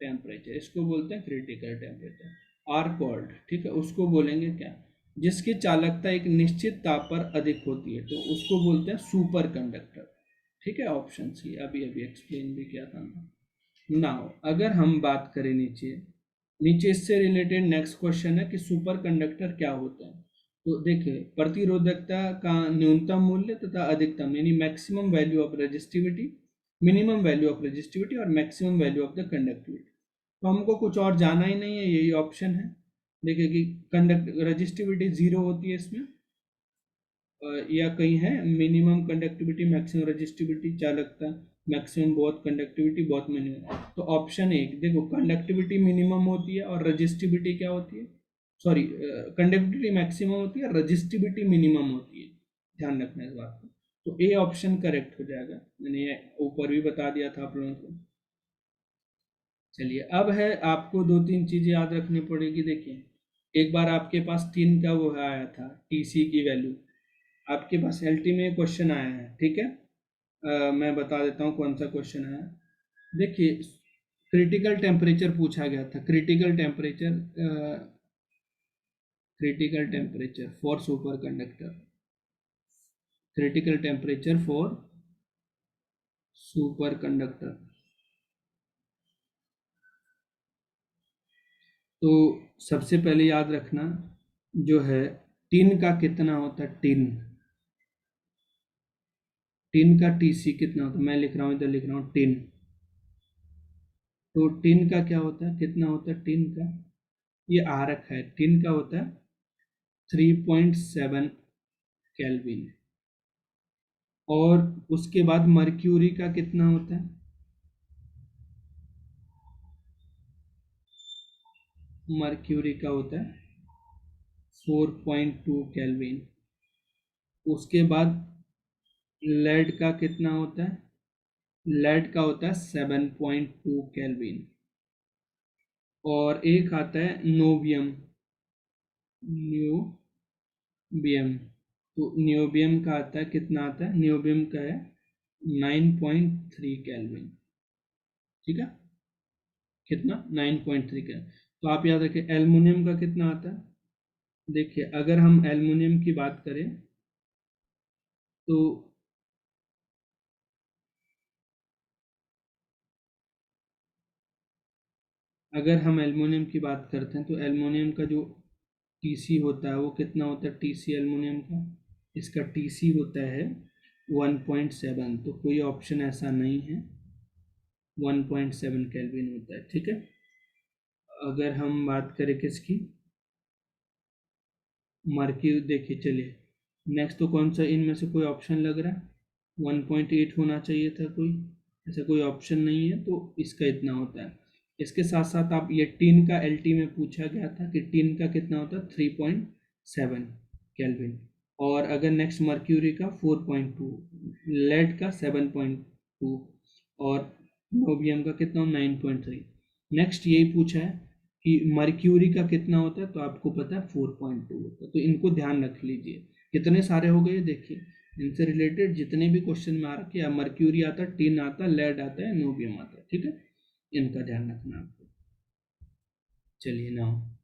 Speaker 1: टेम्परेचर, इसको बोलते हैं क्रिटिकल टेम्परेचर। आर कॉल्ड, ठीक है, उसको बोलेंगे क्या, जिसकी चालकता एक निश्चित ताप पर अधिक होती है, तो उसको बोलते हैं सुपर कंडक्टर। ठीक है, ऑप्शन सी अभी अभी एक्सप्लेन भी किया था। नाउ अगर हम बात करें नीचे, नीचे इससे रिलेटेड नेक्स्ट क्वेश्चन है कि सुपर कंडक्टर क्या होता है। तो देखिए, प्रतिरोधकता का न्यूनतम मूल्य तथा अधिकतम यानी maximum value of resistivity, minimum value of resistivity और maximum value of the conductivity. तो हमको कुछ और जाना ही नहीं है, यही ऑप्शन है। देखिए कि कंडक्ट रेजिस्टिविटी 0 होती है इसमें, या कहीं है मिनिमम कंडक्टिविटी, मैक्सिमम रेजिस्टिविटी, चालकता मैक्सिमम, बहुत कंडक्टिविटी, बहुत मिनिमम। तो ऑप्शन एक देखो, कंडक्टिविटी मिनिमम होती है और रेजिस्टिविटी क्या होती है, सॉरी, कंडक्टिविटी मैक्सिमम होती है, रेजिस्टिविटी मिनिमम होती है, ध्यान रखना इस बात को। तो ए ऑप्शन करेक्ट हो जाएगा, मैंने ऊपर भी बता दिया था आप लोगों को। चलिए, अब है आपको दो तीन चीजें याद रखनी पड़ेगी। देखिए, एक बार आपके पास टीन का वो आया था, टीसी की वैल्यू, आपके पास एलटी में क्वेश्चन आया है, ठीक है। मैं बता देता हूँ कौन सा क्वेश्चन आया। देखिए, क्रिटिकल टेम्परेचर पूछा गया था, critical temperature for super conductor, critical temperature for super conductor. तो सबसे पहले याद रखना जो है, टिन का कितना होता है, टिन, टिन का टीसी कितना होता है, मैं लिख रहा हूँ, इधर लिख रहा हूँ टिन। तो टिन का क्या होता है, कितना होता है टिन का, ये आ रखा है, टिन का होता है 3.7 केल्विन। और उसके बाद मर्क्यूरी का कितना होता है, मर्क्यूरी का होता है 4.2 केल्विन। उसके बाद लेड का कितना होता है, लेड का होता है 7.2 केल्विन। और एक आता है नोबियम, न्यूबियम। तो न्यूबियम का आता है, कितना आता है, न्यूबियम का है 9.3 केल्विन, ठीक है, कितना 9.3 केल्विन। तो आप याद रखिए, एल्युमिनियम का कितना आता है। देखिए, अगर हम एल्युमिनियम की बात करें तो अगर हम एल्युमिनियम की बात करते हैं तो एल्युमिनियम का जो टीसी होता है वो कितना होता है, टीसी एल्युमिनियम का, इसका टीसी होता है 1.7। तो कोई ऑप्शन ऐसा नहीं है, 1.7 केल्विन होता है, ठीक है। अगर हम बात करें किसकी, मर्क्यूरी, देखिए चलिए, नेक्स्ट तो कौन सा इनमें से कोई ऑप्शन लग रहा है, 1.8 होना चाहिए था, कोई ऐसा कोई ऑप्शन नहीं है, तो इसका इतना होता है। इसके साथ साथ आप ये टीन का एलटी में पूछा गया था कि टीन का कितना होता है, 3.7 केल्विन। और अगर नेक्स्ट मर्क्यूरी का 4.2, लेड का 7.2 और नोबियम का कितना 9.3। नेक्स्ट यही पूछा है कि मर्क्यूरी का कितना होता है, तो आपको पता है 4.2 होता है। तो इनको ध्यान रख लीजिए, कितने सारे हो गए देखिए, इनसे रिलेटेड जितने भी क्वेश्चन में आ रखे हैं, मर्क्यूरी आता है, टिन आता है, लेड आता है, नोबियम आता है, ठीक है, इनका ध्यान रखना आपको। चलिए ना,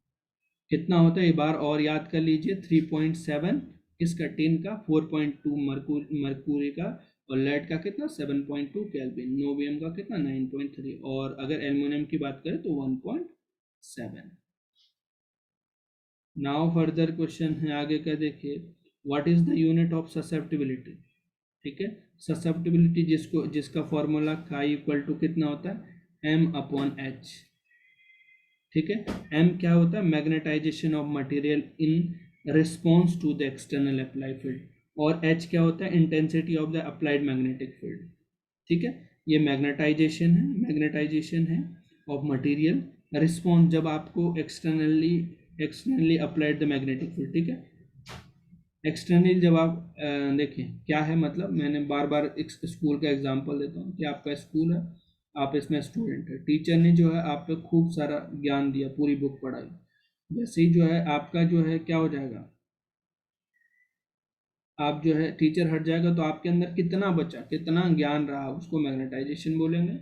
Speaker 1: कितना होता है एक बार और याद कर लीजिए, 3.7 किसका, टिन का, 4.2 मर्क्यूरी का, और लेड का कितना 7.2 केल्विन, नोबियम का कितना 9.3, और अगर एल्युमिनियम की बात करें तो 1.7। नाउ फर्दर क्वेश्चन है आगे का, देखिए, what is the unit of susceptibility, ठीक है। ससेप्टिबिलिटी जिसको, जिसका फॉर्मूला काई इक्वल टू कितना होता है, एम अपॉन एच, ठीक है। एम क्या होता है, magnetisation of material in response to the external apply field, और एच क्या होता है, intensity of the applied magnetic field, ठीक है। ये मैग्नेटाइजेशन है ऑफ मटेरियल, रिस्पॉन्स जब आपको externally applied the magnetic field, ठीक है। एक्सटर्नली जब आप देखिए क्या है, मतलब मैंने बार बार एक स्कूल का एग्जांपल देता हूँ कि आपका स्कूल है, आप इसमें स्टूडेंट है, टीचर ने जो है आप पे खूब सारा ज्ञान दिया, पूरी बुक पढ़ाई, जैसे ही जो है आपका जो है क्या हो जाएगा, आप जो है टीचर हट जाएगा तो आपके अंदर कितना बचा, कितना ज्ञान रहा, उसको मैग्नेटाइजेशन बोलेंगे।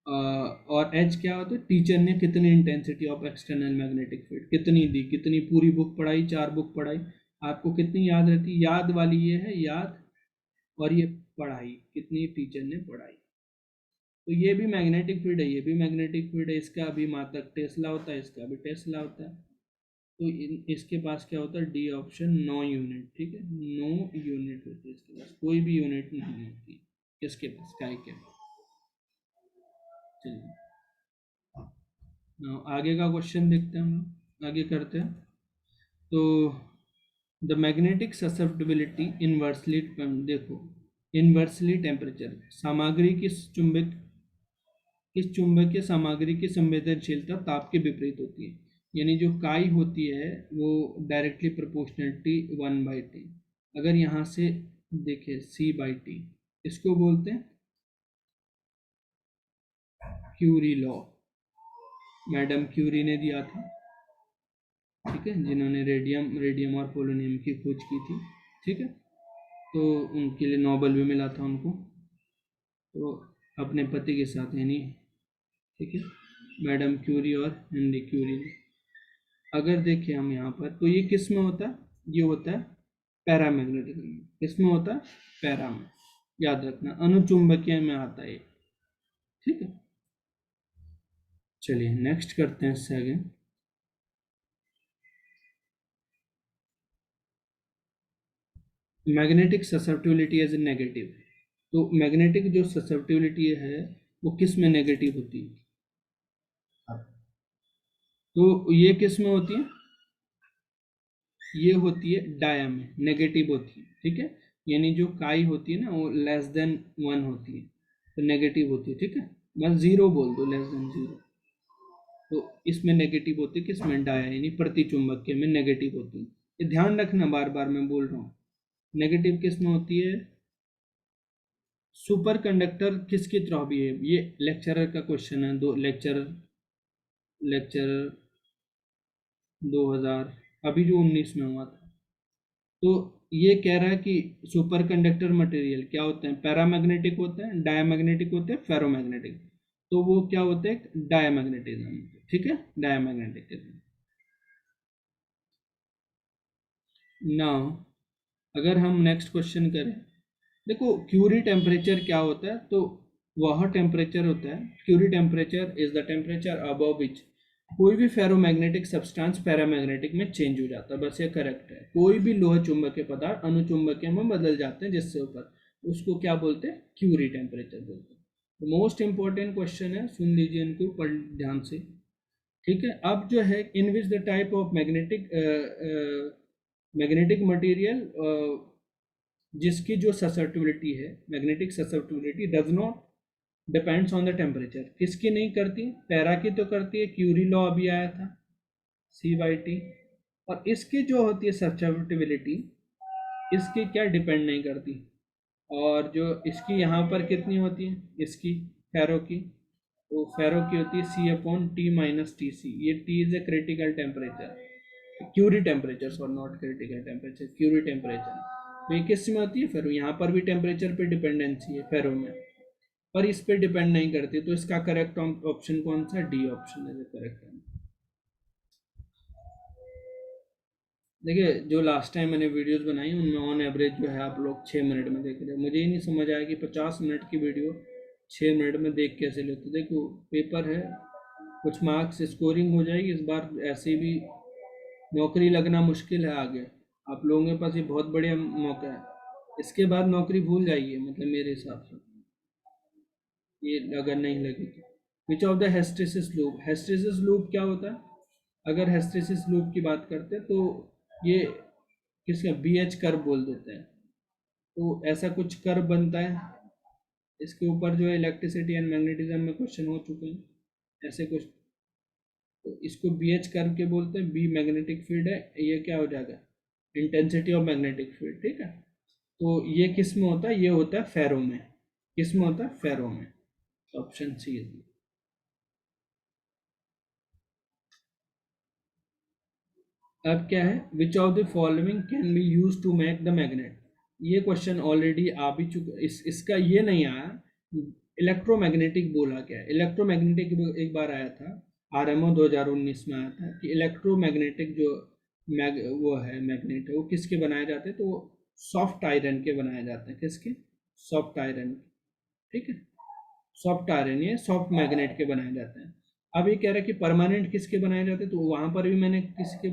Speaker 1: और एच क्या होता है, टीचर ने कितनी intensity of external magnetic field कितनी दी, कितनी पूरी बुक पढ़ाई, 4 बुक पढ़ाई, आपको कितनी याद रहती, याद वाली ये है याद, और ये पढ़ाई कितनी टीचर ने पढ़ाई। तो ये भी मैग्नेटिक फील्ड है, ये भी मैग्नेटिक फील्ड है, इसका भी मात्रक टेस्ला होता है, इसका भी टेस्ला होता है। तो इसके पास क्या होता है, डी ऑप्शन, नो यूनिट। ठीक है, नो यूनिट होती है इसके पास, कोई भी यूनिट नहीं होती इसके पास, काय के। चलिए आगे का क्वेश्चन देखते हैं, हम लोग आगे करते हैं। तो द मैग्नेटिक ससेप्टिबिलिटी इनवर्सली, देखो इनवर्सली टेम्परेचर, सामग्री किस चुंबकीय सामग्री की संवेदनशीलता ताप के विपरीत होती है, यानी जो काई होती है वो डायरेक्टली प्रोपोर्शनल टी 1/T। अगर यहाँ से देखें C/T, इसको बोलते हैं क्यूरी लॉ, मैडम क्यूरी ने दिया था। ठीक है, जिन्होंने रेडियम और पोलोनियम की खोज की थी। ठीक है, तो उनके लिए नोबेल भी मिला था उनको, तो अपने पति के साथ यानी, ठीक है, मैडम क्यूरी और हेनरी क्यूरी ने। अगर देखें हम यहाँ पर, तो ये किस में होता है, ये होता है पैरामैग्नेटिक में। किस में होता है, पैरा में, याद रखना, अनुचुंबकीय में आता है। ठीक है, चलिए नेक्स्ट करते हैं इससे आगे। Magnetic susceptibility as a negative, तो मैग्नेटिक जो ससेप्टिबिलिटी है वो किस में नेगेटिव होती है, तो ये किस में होती है, ये होती है डाया में, नेगेटिव होती है। ठीक है, यानी जो काई होती है ना वो लेस देन 1 होती है, तो नेगेटिव होती है। ठीक है, बस 0 बोल दो, लेस देन 0। तो इसमें नेगेटिव होती है, किसमें, डाया यानी प्रति चुंबकीय में नेगेटिव होती है। ये ध्यान रखना, बार बार मैं बोल रहा हूँ, नेगेटिव किस में होती है, सुपर कंडक्टर किसकी तरह भी है, ये लेक्चरर का क्वेश्चन है, दो लेक्चर 2000 अभी जो 19 में हुआ था। तो ये कह रहा है कि सुपर कंडक्टर मटेरियल क्या होते हैं, पैरामैग्नेटिक होते हैं, डायमैग्नेटिक होते हैं, फेरोमैग्नेटिक। तो वो क्या होते हैं, डायमैग्नेटिज्म। ठीक है, डायमैग्नेटिज्म। नाउ अगर हम नेक्स्ट क्वेश्चन करें, देखो क्यूरी टेम्परेचर क्या होता है, तो वह टेम्परेचर होता है, Curie temperature is the temperature above which कोई भी फेरोमैग्नेटिक सब्सटेंस पैरामैग्नेटिक में चेंज हो जाता है। बस ये करेक्ट है, कोई भी लोह चुंबकीय पदार्थ अनुचुंबकीय में बदल जाते हैं, जिससे ऊपर, उसको क्या बोलते हैं, क्यूरी टेम्परेचर बोलते हैं। तो मोस्ट इंपॉर्टेंट क्वेश्चन है, सुन लीजिए इनको पढ़ ध्यान से। ठीक है, अब जो है, in which the type of magnetic material जिसकी जो ससेप्टिबिलिटी है, magnetic susceptibility does not depends on the temperature, किसकी नहीं करती, पैरा की तो करती है, क्यूरी लॉ अभी आया था, C/T। और इसकी जो होती है ससेप्टिबिलिटी, इसकी क्या डिपेंड नहीं करती। और जो इसकी यहाँ पर कितनी होती है, इसकी फेरो की, तो फेरो की होती है C/T-TC। ये T is a critical temperature, Curie temperature, sorry not critical temperature, Curie temperature. तो ये किस में होती है, फेरो, यहाँ पर भी टेम्परेचर पे डिपेंडेंसी है फेरो में, पर इस पे डिपेंड नहीं करती। तो इसका करेक्ट ऑप्शन कौन सा, डी ऑप्शन है करेक्ट। देखिए, जो लास्ट टाइम मैंने वीडियोस बनाई उनमें ऑन एवरेज जो है आप लोग 6 मिनट में देख रहे हैं। मुझे ही नहीं समझ आया कि 50 मिनट की वीडियो 6 मिनट में देख कैसे लेते। देखो पेपर है, कुछ मार्क्स स्कोरिंग हो जाएगी इस बार, ऐसे भी नौकरी लगना मुश्किल है आगे। आप लोगों के पास ये बहुत बढ़िया मौका है, इसके बाद नौकरी भूल जाइए, मतलब मेरे हिसाब से ये अगर नहीं लगी तो। विच of the hysteresis loop, hysteresis loop क्या होता है, अगर हिस्टैरिसीस लूप की बात करते हैं तो ये किसका, BH कर्व बोल देते हैं। तो ऐसा कुछ कर्व बनता है, इसके ऊपर जो है इलेक्ट्रिसिटी एंड मैग्नेटिज्म में क्वेश्चन हो चुके हैं ऐसे कुछ। तो इसको BH कर्व के बोलते हैं, बी मैग्नेटिक फील्ड है, ये क्या हो जाएगा, इंटेंसिटी ऑफ मैग्नेटिक फील्ड। ठीक है, तो ये किस में होता है, ये होता है फेरो में। किस में होता है, फेरो में। ऑप्शन सी है। अब क्या है, which of the following can be use to make the magnet. ये क्वेश्चन ऑलरेडी आ भी चुका, इसका ये नहीं आया, इलेक्ट्रोमैग्नेटिक बोला क्या है? इलेक्ट्रोमैग्नेटिक एक बार आया था, आरएमओ 2019 में आया था कि इलेक्ट्रोमैग्नेटिक जो वो है मैग्नेट है, वो किसके बनाए जाते हैं? तो सॉफ्ट आयरन के बनाए जाते हैं। किसके? Soft iron. ठीक है, सॉफ्ट आयरन, ये सॉफ्ट मैग्नेट के बनाए जाते हैं। अब ये कह रहा है कि परमानेंट किसके बनाए जाते हैं, तो वहां पर भी मैंने किसके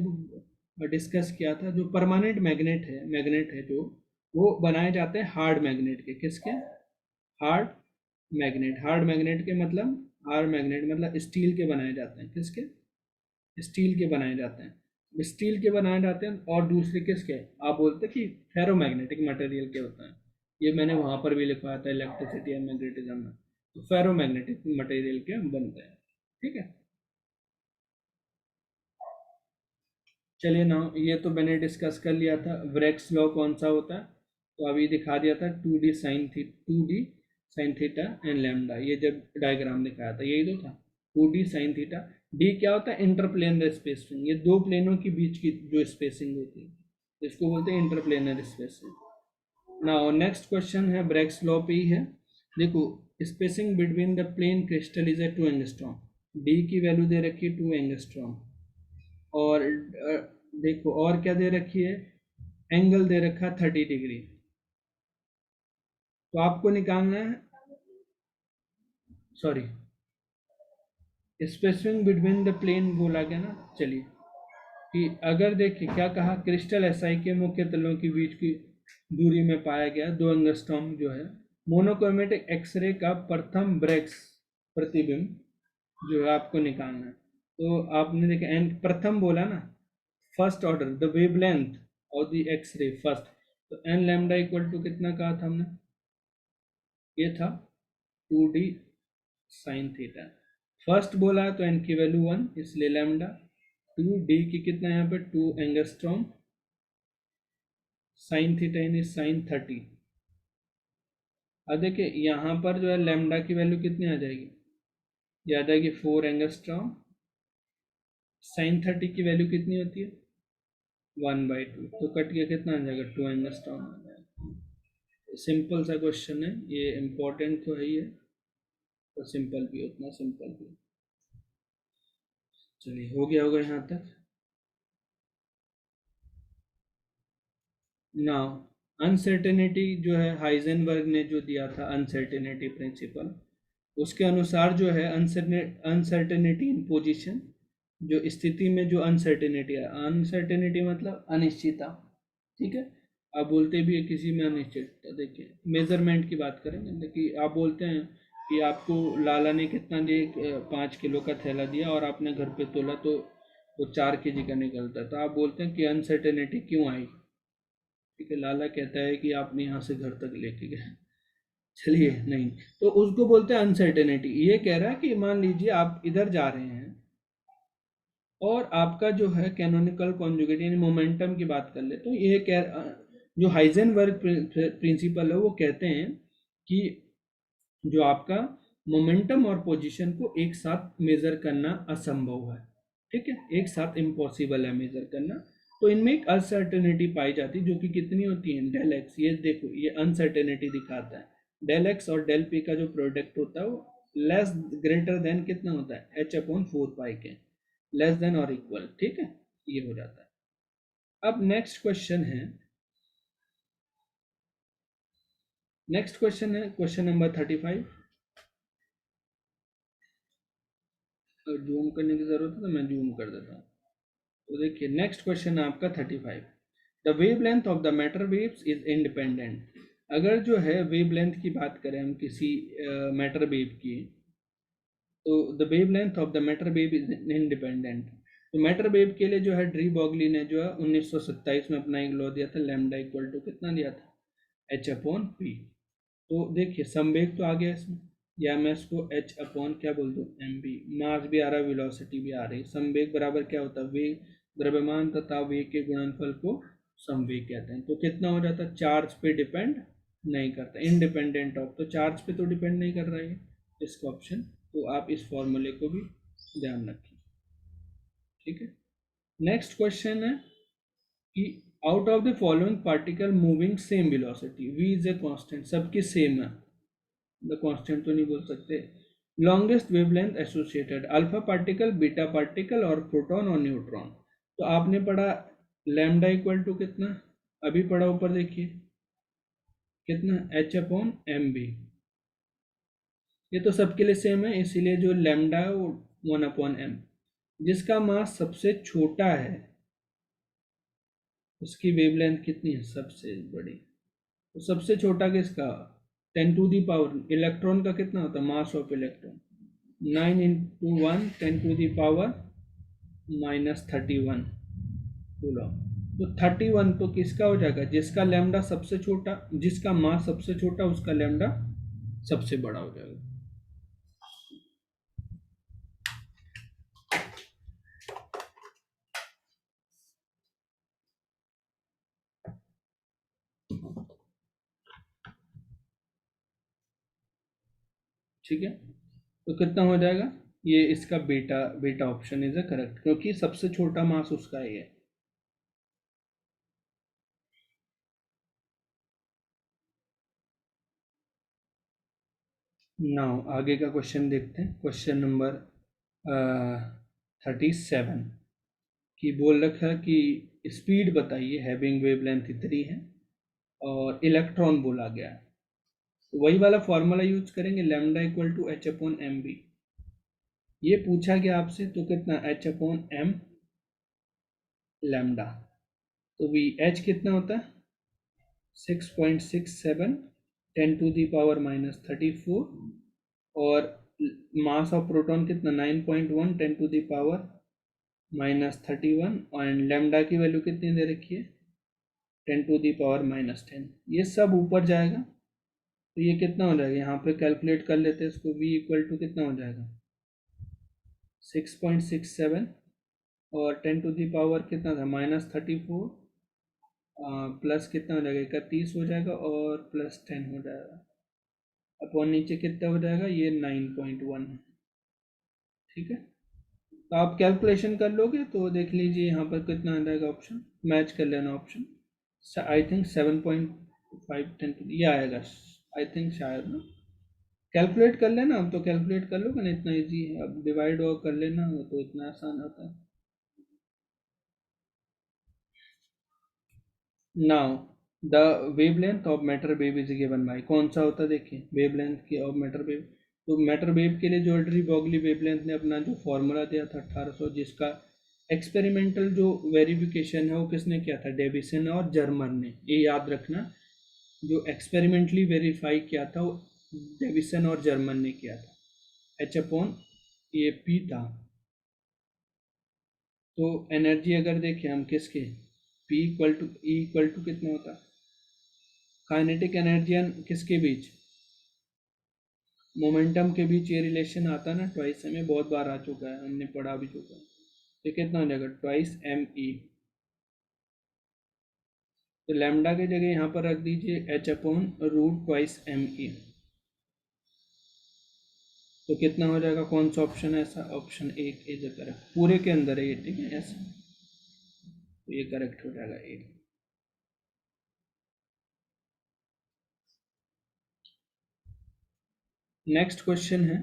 Speaker 1: डिस्कस किया था, जो परमानेंट मैग्नेट है जो, वो बनाए जाते हैं हार्ड मैग्नेट के। किसके? Hard magnet. हार्ड मैग्नेट के मतलब, हार्ड मैग्नेट मतलब स्टील के बनाए जाते हैं। किसके? स्टील के बनाए जाते हैं। स्टील के बनाए जाते हैं। और दूसरे किसके? आप बोलते हैं कि फेरोमैग्नेटिक मटेरियल के होता है। ये मैंने वहां पर भी लिखवाया था इलेक्ट्रिसिटी एंड मैग्नेटिज्म में। तो फेरोमैग्नेटिक मटेरियल के बनते हैं। ठीक है, चलिए ना, ये तो मैंने डिस्कस कर लिया था। ब्रेक्स लॉ कौन सा होता है? तो अभी दिखा दिया था, two d sine theta and lambda, ये जब डायग्राम दिखाया था यही तो था। Two d sine theta. D क्या होता है? इंटरप्लेनर स्पेसिंग, ये दो प्लेनों के बीच की जो स्पेसिंग होती है इसको बोलते हैं interplanar spacing. Now next question है ब्रेक्स लॉ पे ही है। देखो, spacing between the plane crystal is a 2 angstrom. D की वैल्यू दे रखी है 2 एंगस्ट्रॉम। और देखो और क्या दे रखी है, एंगल दे रखा है 30 डिग्री। तो आपको निकालना है, sorry, spacing between the plane बोला गया ना। चलिए, कि अगर देखिए क्या कहा, क्रिस्टल एसआई के मुख्य तलों के बीच की दूरी में पाया गया 2 एंगस्ट्रॉम जो है मोनोक्रोमेटिक एक्सरे का प्रथम ब्रेक्स प्रतिबिंब जो है आपको निकालना है। तो आपने देखा एंड प्रथम बोला ना, first order the wavelength of the x-ray first. तो एन लैम्डा इक्वल टू कितना कहा था हमने? ये था 2 डी साइन थीटा। फर्स्ट बोला तो एन की वैल्यू 1, इसलिए लैम्डा। 2 डी की कितना यहाँ पे 2 एंगस्ट्रॉम, साइन थीटा यानी साइन 30। अब देखिए यहाँ पर जो है लैम्डा की वैल्यू कितनी आ जाएगी? ये आ जाएगी 4 एंगस्ट्रॉम। साइन 30 की वैल्यू कितनी होती है? 1/2। तो कट के कितना आ जाएगा? 2 एंगस्ट्रॉम आ जाएगा। सिंपल सा क्वेश्चन है ये, इम्पोर्टेंट तो है ही है, और सिंपल भी, उतना सिंपल भी। चलिए, हो गया होगा यहाँ तक। नाउ अनसर्टेनिटी जो है, हाइजेनबर्ग ने जो दिया था अनसर्टेनिटी प्रिंसिपल, उसके अनुसार जो है अनसर्टेनिटी इन पोजीशन, जो स्थिति में जो अनसर्टेनिटी है, अनसर्टेनिटी मतलब अनिश्चितता। ठीक है, आप बोलते भी है किसी में अनिश्चितता। देखिए मेजरमेंट की बात करेंगे, देखिए आप बोलते हैं कि आपको लाला ने कितना दिया, 5 किलो का थैला दिया और आपने घर पे तोला तो वो 4 kg का निकलता है, तो आप बोलते हैं कि अनसर्टेनिटी क्यों आई? ठीक है, लाला कहता है कि आपने यहाँ से घर तक लेके गए। चलिए नहीं, तो उसको बोलते हैं अनसर्टेनिटी। ये कह रहा है कि मान लीजिए आप इधर जा रहे हैं और आपका जो है कैनोनिकल कॉन्जुगेट यानी मोमेंटम की बात कर ले, तो ये जो हाइजेनबर्ग प्रिंसिपल है वो कहते हैं कि जो आपका मोमेंटम और पोजीशन को एक साथ मेजर करना असंभव है। ठीक है, एक साथ इम्पॉसिबल है मेजर करना। तो इनमें एक अनसर्टेनिटी पाई जाती है जो कि कितनी होती है? Del x. ये देखो, ये अनसर्टेनिटी दिखाता है। डेल एक्स और डेल पी का जो प्रोडक्ट होता है वो लेस ग्रेटर देन कितना होता है? h/4 पाई के, लेस देन और इक्वल। ठीक है, ये हो जाता है। अब नेक्स्ट क्वेश्चन है क्वेश्चन नंबर 35। जूम करने की जरूरत है तो मैं जूम कर देता हूँ। तो देखिए नेक्स्ट क्वेश्चन है आपका 35। The wavelength of the matter waves is independent. अगर जो है वेवलेंथ की बात करें हम किसी मैटर वेव की, तो the wavelength of the matter wave is independent. तो मैटर वेव के लिए जो है ड्री बॉगली ने जो है 1927 में अपना एक लॉ दिया था, लैम्डा इक्वल टू कितना दिया था? h/p। तो देखिए संवेग तो आ गया इसमें, या मैं इसको h अपॉन क्या बोल दूँ, mv। मास भी आ रहा है, वेलोसिटी भी आ रही है। संवेग बराबर क्या होता है? वेग, द्रव्यमान तथा वेग के गुणनफल को संवेग कहते हैं। तो कितना हो जाता है? चार्ज पे डिपेंड नहीं करता, इंडिपेंडेंट ऑफ। तो चार्ज पे तो डिपेंड नहीं कर रहा है इसका ऑप्शन। तो आप इस फॉर्मूले को भी ध्यान रखें। ठीक है, नेक्स्ट क्वेश्चन है कि out of the following particle moving same velocity, v is a constant, सबकी सेम है। द कांस्टेंट तो नहीं बोल सकते। Longest wavelength associated, alpha particle, beta particle और प्रोटॉन और न्यूट्रॉन। तो आपने पढ़ा लैम्डा इक्वल टू कितना, अभी पढ़ा ऊपर देखिए कितना, एच अपॉन एम बी। ये तो सबके लिए सेम है, इसीलिए जो लैम्डा है वो 1/m। जिसका मास सबसे छोटा है उसकी वेवलेंथ कितनी है, सबसे बड़ी। तो सबसे छोटा किसका, 10⁻, इलेक्ट्रॉन का कितना होता है मास ऑफ इलेक्ट्रॉन, 9 × 1 10⁻−31 कूलम। तो 31 तो किसका हो जाएगा, जिसका लैम्डा सबसे छोटा, जिसका मास सबसे छोटा उसका लैम्डा सबसे बड़ा हो जाएगा। ठीक है, तो कितना हो जाएगा, ये इसका बेटा बेटा ऑप्शन इज अ करेक्ट, क्योंकि सबसे छोटा मास उसका ही है। नाउ आगे का क्वेश्चन देखते हैं, क्वेश्चन नंबर 37 की बोल रखा है कि स्पीड बताइए हैविंग वेवलेंथ इतनी है और इलेक्ट्रॉन बोला गया है। तो वही वाला फॉर्मूला यूज करेंगे, lambda equal to h upon m b. ये पूछा गया आपसे तो कितना, एच अपॉन एम लैम्डा। तो वी एच कितना होता है 6.67 10⁻⁻34, और मास ऑफ प्रोटॉन कितना 9.1 10⁻⁻31, और लेमडा की वैल्यू कितनी दे रखी है 10⁻⁻10। ये सब ऊपर जाएगा तो ये कितना हो जाएगा, यहाँ पे कैलकुलेट कर लेते हैं इसको, v इक्वल टू कितना हो जाएगा 6.67, और 10⁻, कितना था -34, प्लस कितना हो जाएगा 31 हो जाएगा, और प्लस 10 हो जाएगा, अपॉन नीचे कितना हो जाएगा, ये 9.1 है। ठीक है, तो आप कैलकुलेशन कर लोगे तो देख लीजिए यहाँ पर कितना आ जाएगा, ऑप्शन मैच कर लेना ऑप्शन। आई थिंक 7.510 ये आएगा, आई थिंक शायद ना, कैलकुलेट कर लेना, अब तो कैलकुलेट कर लोगे ना, इतना इजी है, अब डिवाइड और कर लेना वो तो इतना आसान होता है। Now the wavelength of matter wave is given by, कौन सा होता है देखिए वेवलेंथ की ऑफ मैटर वेव। तो मैटर वेव के लिए जॉर्डरी बॉगली वेवलेंथ ने अपना जो फॉर्मूला दिया था 1800, जिसका एक्सपेरिमेंटल जो वेरिफिकेशन है वो किसने किया था, डेविसन और जर्मर ने, ये याद रखना। जो एक्सपेरिमेंटली वेरीफाई किया था वो डेविसन और जर्मन ने किया था। एच अपॉन ये पी था। तो एनर्जी अगर देखें हम किसके, p equal to E equal to कितना होता, काइनेटिक एनर्जी किसके बीच, मोमेंटम के बीच ये रिलेशन आता ना, ट्वाइस में बहुत बार आ चुका है, हमने पढ़ा भी चुका है। तो कितना हो जाएगा ट्वाइस एम ई। तो लैम्डा की जगह यहाँ पर रख दीजिए h upon root twice m E. तो कितना हो जाएगा, कौन सा ऑप्शन है ऐसा, ऑप्शन एक इज करेक्ट, पूरे के अंदर है ये, ठीक है ऐसा, तो ये करेक्ट हो जाएगा ए। नेक्स्ट क्वेश्चन है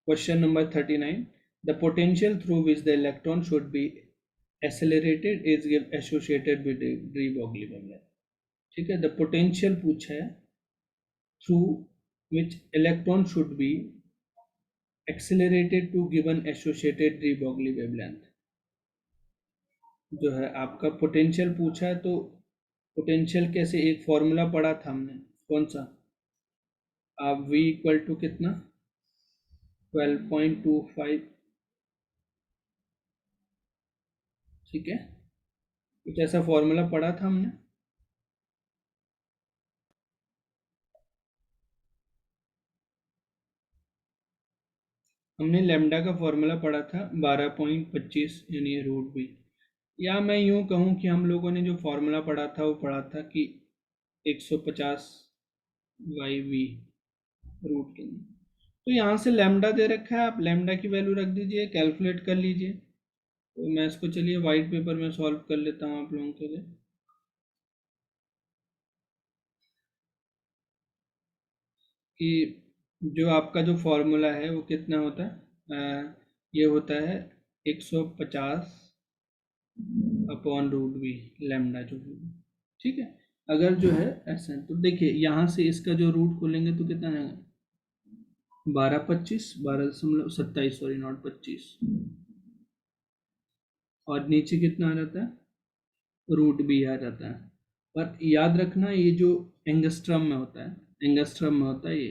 Speaker 1: question number 39, the potential through which the electron should B accelerated is associated with de Broglie wavelength। ठीक है, द पोटेंशियल पूछा है through which electron should be accelerated to given associated de Broglie wavelength। जो है आपका potential पूछा है, तो पोटेंशियल कैसे, एक फॉर्मूला पढ़ा था हमने, कौन सा, आप v इक्वल टू कितना 12.25, ठीक है, कुछ ऐसा फॉर्मूला पढ़ा था हमने। हमने लेमडा का फॉर्मूला पढ़ा था 12.25 यानी रूट बी, या मैं यूं कहूं कि हम लोगों ने जो फॉर्मूला पढ़ा था वो पढ़ा था कि 150 वाई वी रूट के अंदर। तो यहाँ से लेमडा दे रखा है, आप लेमडा की वैल्यू रख दीजिए, कैलकुलेट कर लीजिए। तो मैं इसको चलिए वाइट पेपर में सॉल्व कर लेता हूँ आप लोगों के लिए। कि जो आपका जो फॉर्मूला है वो कितना होता है, ये होता है 150 अपॉन रूट बी लैम्डा जो भी, ठीक है। अगर जो है ऐसा है तो देखिए यहाँ से इसका जो रूट खोलेंगे तो कितना आएगा, 12 25 12.27, सॉरी नॉट 25, और नीचे कितना आ जाता है, रूट बी आ जाता है। पर याद रखना ये जो एंगस्ट्रम में होता है, एंगस्ट्रम में होता है ये,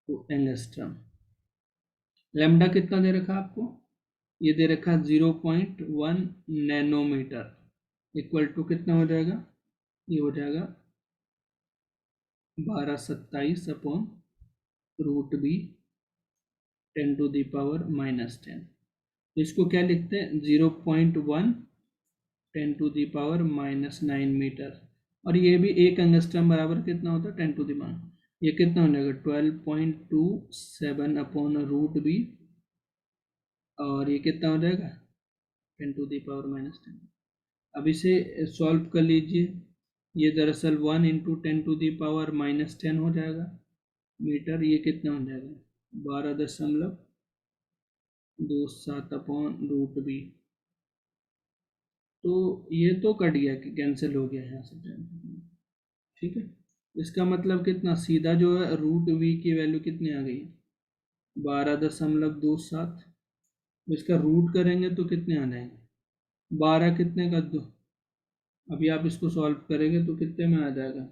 Speaker 1: तो एंगस्ट्रम। लैम्डा कितना दे रखा आपको, ये दे रखा 0.1 नैनोमीटर, इक्वल टू कितना हो जाएगा, ये हो जाएगा 1227 अपॉन रूट बी 10⁻⁻10। तो इसको क्या लिखते हैं, 0.1 10⁻⁻9 मीटर, और ये भी एक एंगस्ट्रम बराबर कितना होता है, 10⁻, ये कितना हो जाएगा 12.27 अपॉन रूट बी, और ये कितना हो जाएगा 10⁻⁻10। अब इसे सॉल्व कर लीजिए, ये दरअसल 1 × 10⁻⁻10 हो जाएगा मीटर, ये कितना हो जाएगा 12.27 अपॉन रूट बी। तो ये तो कट गया कि कैंसिल हो गया यहाँ से 10, ठीक है। इसका मतलब कितना सीधा जो है रूट वी की वैल्यू कितनी आ गई, 12.27। इसका रूट करेंगे तो कितने आ जाएंगे, 12 कितने का दो, अभी आप इसको सॉल्व करेंगे तो कितने में आ जाएगा,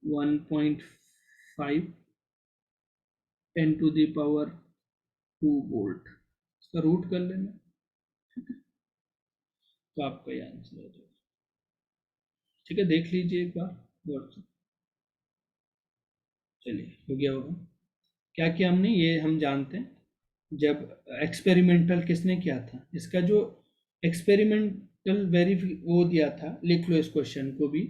Speaker 1: 1.5 10⁻²V। इसका रूट कर लेना, तो आपका ये आंसर हो जाएगा, ठीक है। देख लीजिए एक बार गौर से। चलिए हो गया होगा, क्या किया हमने ये हम जानते हैं। जब एक्सपेरिमेंटल किसने किया था, इसका जो एक्सपेरिमेंटल वेरीफी वो दिया था, लिख लो इस क्वेश्चन को भी,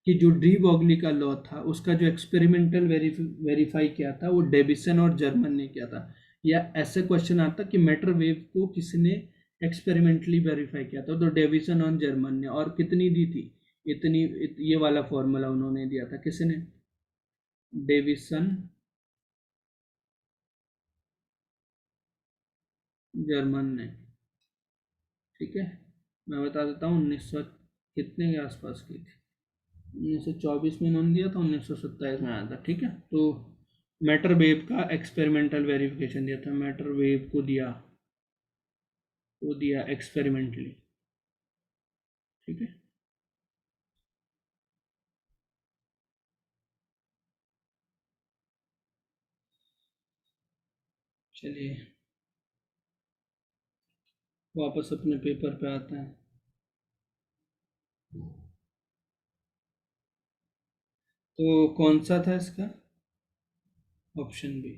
Speaker 1: कि जो डी बॉगली का लॉ था उसका जो एक्सपेरिमेंटल वेरीफाई किया था वो डेविसन और जर्मन ने किया था। या ऐसे क्वेश्चन आता कि मैटर वेव को किसने एक्सपेरिमेंटली वेरीफाई किया था, तो डेविसन और जर्मन ने, और कितनी दी थी, इतनी, ये वाला फॉर्मूला उन्होंने दिया था, किसने, डेविसन जर्मन ने, ठीक है। मैं बता देता हूँ 1900 कितने के आसपास की थी, 1924 में इन्होंने दिया था, 1927 में आया था, ठीक है। तो मैटर वेव का एक्सपेरिमेंटल वेरिफिकेशन दिया था, मैटर वेव को दिया, वो दिया एक्सपेरिमेंटली, ठीक है। चलिए वापस अपने पेपर पे आते हैं। तो कौन सा था इसका, ऑप्शन बी।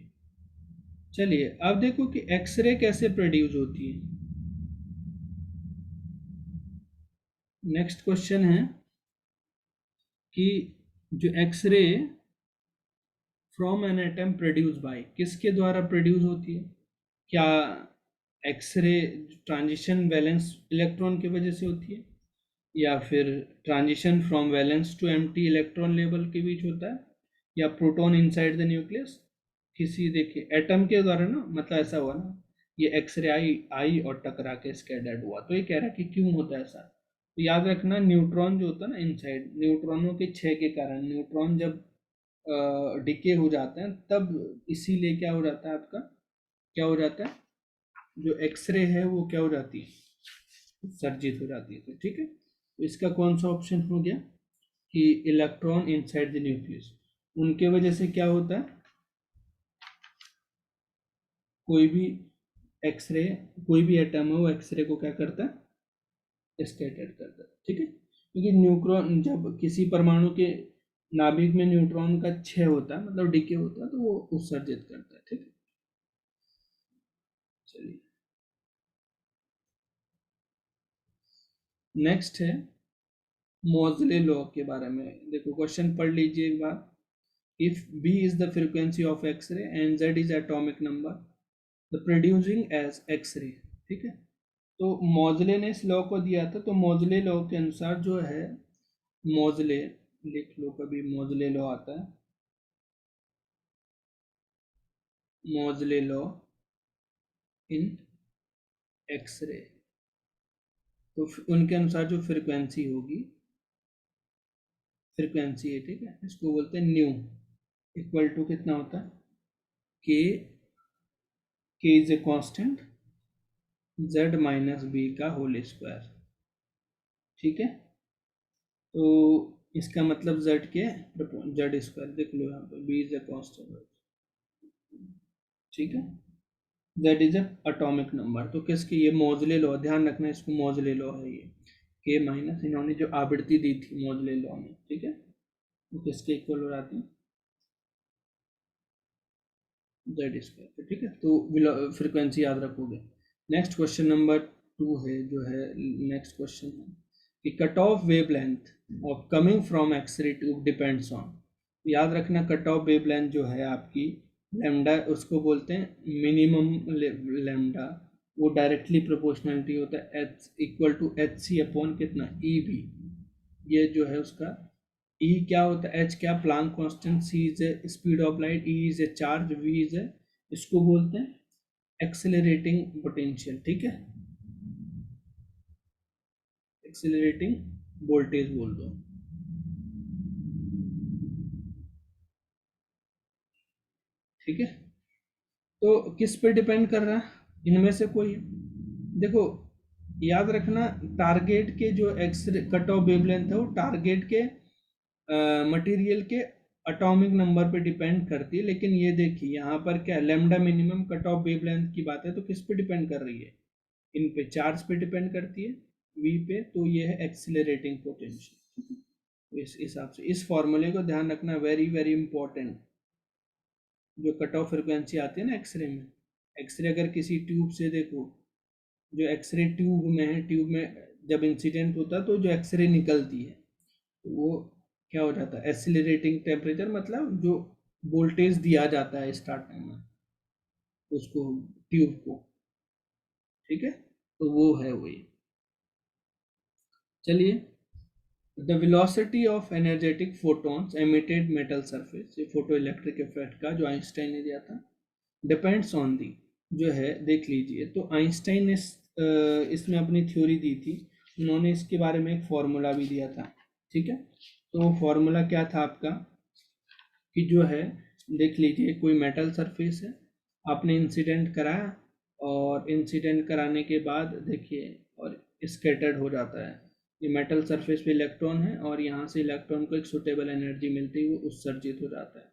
Speaker 1: चलिए अब देखो कि एक्सरे कैसे प्रोड्यूस होती है। नेक्स्ट क्वेश्चन है कि जो x-ray from an atom produce by, किसके द्वारा प्रोड्यूस होती है, क्या एक्सरे ट्रांजिशन वैलेंस इलेक्ट्रॉन की वजह से होती है, या फिर transition from valence to empty electron level के बीच होता है, या प्रोटॉन इनसाइड द न्यूक्लियस, किसी देखिए एटम के द्वारा ना, मतलब ऐसा हुआ ना, ये एक्सरे आई आई और टकरा के स्कैटर्ड हुआ, तो ये कह रहा है कि क्यों होता है ऐसा। तो याद रखना न्यूट्रॉन जो होता है ना इनसाइड, न्यूट्रॉनों के क्षय के कारण, न्यूट्रॉन जब डिके हो जाते हैं तब, इसीलिए क्या हो जाता है आपका, क्या हो जाता है, जो एक्सरे है वो क्या हो जाती है, उत्सर्जित हो जाती है, तो ठीक है। तो इसका कौन सा ऑप्शन हो गया कि इलेक्ट्रॉन इनसाइड द न्यूक्लियस, उनके वजह से क्या होता है, कोई भी एक्सरे, कोई भी एटम है वो एक्सरे को क्या करता है, स्कैटर्ड करता है, ठीक है। क्योंकि न्यूट्रॉन जब किसी परमाणु के नाभिक में न्यूट्रॉन का क्षय होता है, मतलब डीके होता है, तो वो उत्सर्जित करता है, ठीक है। चलिए नेक्स्ट है मोजले लॉ के बारे में। देखो क्वेश्चन पढ़ लीजिए एक बार। If B is the frequency of X ray and Z is atomic number the producing edge X ray, ठीक है। तो मोजले ने इस लॉ को दिया था, तो मोजले लॉ के अनुसार जो है, मोजले लिख लो कभी, मोजले लॉ आता है, मोजले लॉ इन एक्सरे। तो उनके अनुसार जो फ्रिक्वेंसी होगी, फ्रिक्वेंसी है, ठीक है, इसको बोलते हैं न्यू, इक्वल टू कितना होता है, K, K is a constant, Z minus b का होल स्क्वायर, ठीक है। तो इसका मतलब जेड के जेड स्क्वायर देख लो यहाँ पे, बी इज ए कांस्टेंट, ठीक है। Z is a atomic number. तो किसकी, ये मोजले लॉ, ध्यान रखना इसको, मोजले लॉ है ये, के माइनस इन्होंने जो आवृत्ति दी थी मोजले लॉ में, ठीक है, वो किसके इक्वल हो जाती है, जेड स्क्वायर, ठीक है। तो फ्रिक्वेंसी याद रखोगे। नेक्स्ट क्वेश्चन नंबर 2 है, जो है नेक्स्ट क्वेश्चन है कि cut off wavelength of coming from x-ray tube depends on. याद रखना कट ऑफ वेवलेंथ जो है आपकी लैम्डा, उसको बोलते हैं मिनिमम लैम्डा, वो डायरेक्टली प्रोपोर्शनलिटी होता है h equal to h C upon कितना ई बी। ये जो है उसका ई क्या होता है, एच क्या, Planck constant, c is a speed of light, E is a charge, V is a, इसको बोलते हैं एक्सेलरेटिंग पोटेंशियल, ठीक है, एक्सेलरेटिंग वोल्टेज बोल दो, ठीक है। तो किस पे डिपेंड कर रहा है, इनमें से कोई, देखो याद रखना टारगेट के जो एक्स कट ऑफ वेवलेंथ है वो टारगेट के मटेरियल के एटॉमिक नंबर पे डिपेंड करती है। लेकिन ये देखिए यहाँ पर क्या, lambda minimum cut off wavelength की बात है, तो किस पे डिपेंड कर रही है, इन पे चार्ज पे डिपेंड करती है, वी पे, तो ये है एक्सिलरेटिंग पोटेंशियल। इस हिसाब से इस फॉर्मूले को ध्यान रखना, वेरी वेरी इंपॉर्टेंट। जो कट ऑफ फ्रिक्वेंसी आती है ना एक्सरे में, एक्सरे अगर किसी ट्यूब से देखो, जो एक्सरे ट्यूब में है, ट्यूब में जब इंसिडेंट होता है तो जो एक्सरे निकलती है, तो वो क्या हो जाता है, एक्सिलरेटिंग टेम्परेचर, मतलब जो वोल्टेज दिया जाता है स्टार्टिंग में उसको, ट्यूब को, ठीक है, तो वो है वही। चलिए, the velocity of energetic photons emitted metal surface, ये फोटो इलेक्ट्रिक इफेक्ट का जो आइंस्टाइन ने दिया था, डिपेंड्स ऑन दी, जो है देख लीजिए। तो आइंस्टाइन ने इसमें अपनी थ्योरी दी थी, उन्होंने इसके बारे में एक फॉर्मूला भी दिया था, ठीक है। तो फॉर्मूला क्या था आपका, कि जो है देख लीजिए, कोई मेटल सरफेस है, आपने इंसिडेंट कराया, और इंसिडेंट कराने के बाद देखिए और स्कैटर्ड हो जाता है, ये मेटल सरफेस पे इलेक्ट्रॉन है, और यहाँ से इलेक्ट्रॉन को एक सुटेबल एनर्जी मिलती है, वो उत्सर्जित हो जाता है,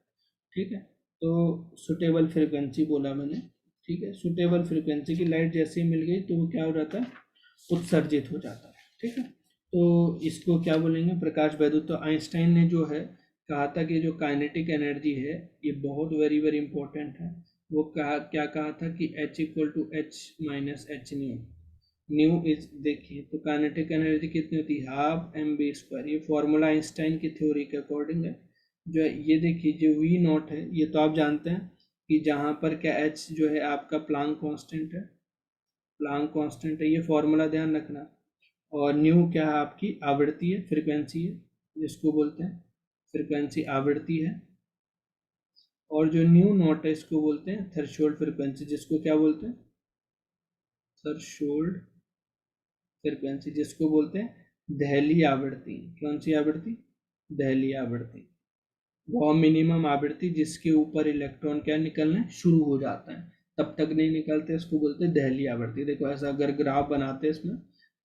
Speaker 1: ठीक है। तो सुटेबल फ्रिक्वेंसी बोला मैंने, ठीक है, सुटेबल फ्रिक्वेंसी की लाइट जैसे ही मिल गई तो वो क्या हो जाता है, उत्सर्जित हो जाता है, ठीक है। तो इसको क्या बोलेंगे, प्रकाश वैद्युत। तो आइंस्टाइन ने जो है कहा था कि जो काइनेटिक एनर्जी है ये बहुत वेरी वेरी इंपॉर्टेंट है। वो कहा, क्या कहा था कि H equal to h minus h nu, nu is, देखिए तो काइनेटिक एनर्जी कितनी होती है, हाफ एम बी स्क्वायर, ये फॉर्मूला आइंस्टाइन की थ्योरी के अकॉर्डिंग है। जो है ये देखिए, जो वी नॉट है ये तो आप जानते हैं कि जहाँ पर क्या एच जो है आपका प्लांक कांस्टेंट है, प्लांक कांस्टेंट है, ये फॉर्मूला ध्यान रखना। और न्यू क्या है, आपकी आवृत्ति है, फ्रिक्वेंसी है, जिसको बोलते हैं फ्रिक्वेंसी आवृत्ति है। और जो न्यू नॉट है इसको बोलते हैं थ्रेशोल्ड फ्रिक्वेंसी, जिसको क्या बोलते हैं, थ्रेशोल्ड फ्रिक्वेंसी, जिसको बोलते हैं दहली आवृत्ति। कौन सी आवृत्ति, दहली आवृत्ति, वो मिनिमम आवृत्ति जिसके ऊपर इलेक्ट्रॉन क्या निकलने शुरू हो जाता है, तब तक नहीं निकलते, इसको बोलते हैं दहली आवृत्ति। देखो ऐसा अगर ग्राफ बनाते हैं इसमें,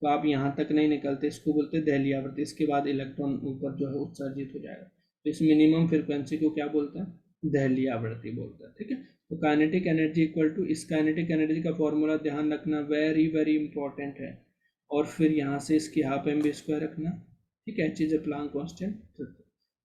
Speaker 1: तो आप यहाँ तक नहीं निकलते, इसको बोलते हैं दहली आवृत्ति, इसके बाद इलेक्ट्रॉन ऊपर जो है उत्सर्जित हो जाएगा, तो इस मिनिमम फ्रिक्वेंसी को क्या बोलते हैं, दहली आवृत्ति बोलते हैं, ठीक है। तो काइनेटिक एनर्जी इक्वल टू, इस काइनेटिक एनर्जी का फॉर्मूला ध्यान रखना, वेरी वेरी इंपॉर्टेंट है। और फिर यहाँ से इसकी हाफ एम बी स्क्वायर रखना, ठीक है, H is a Planck constant.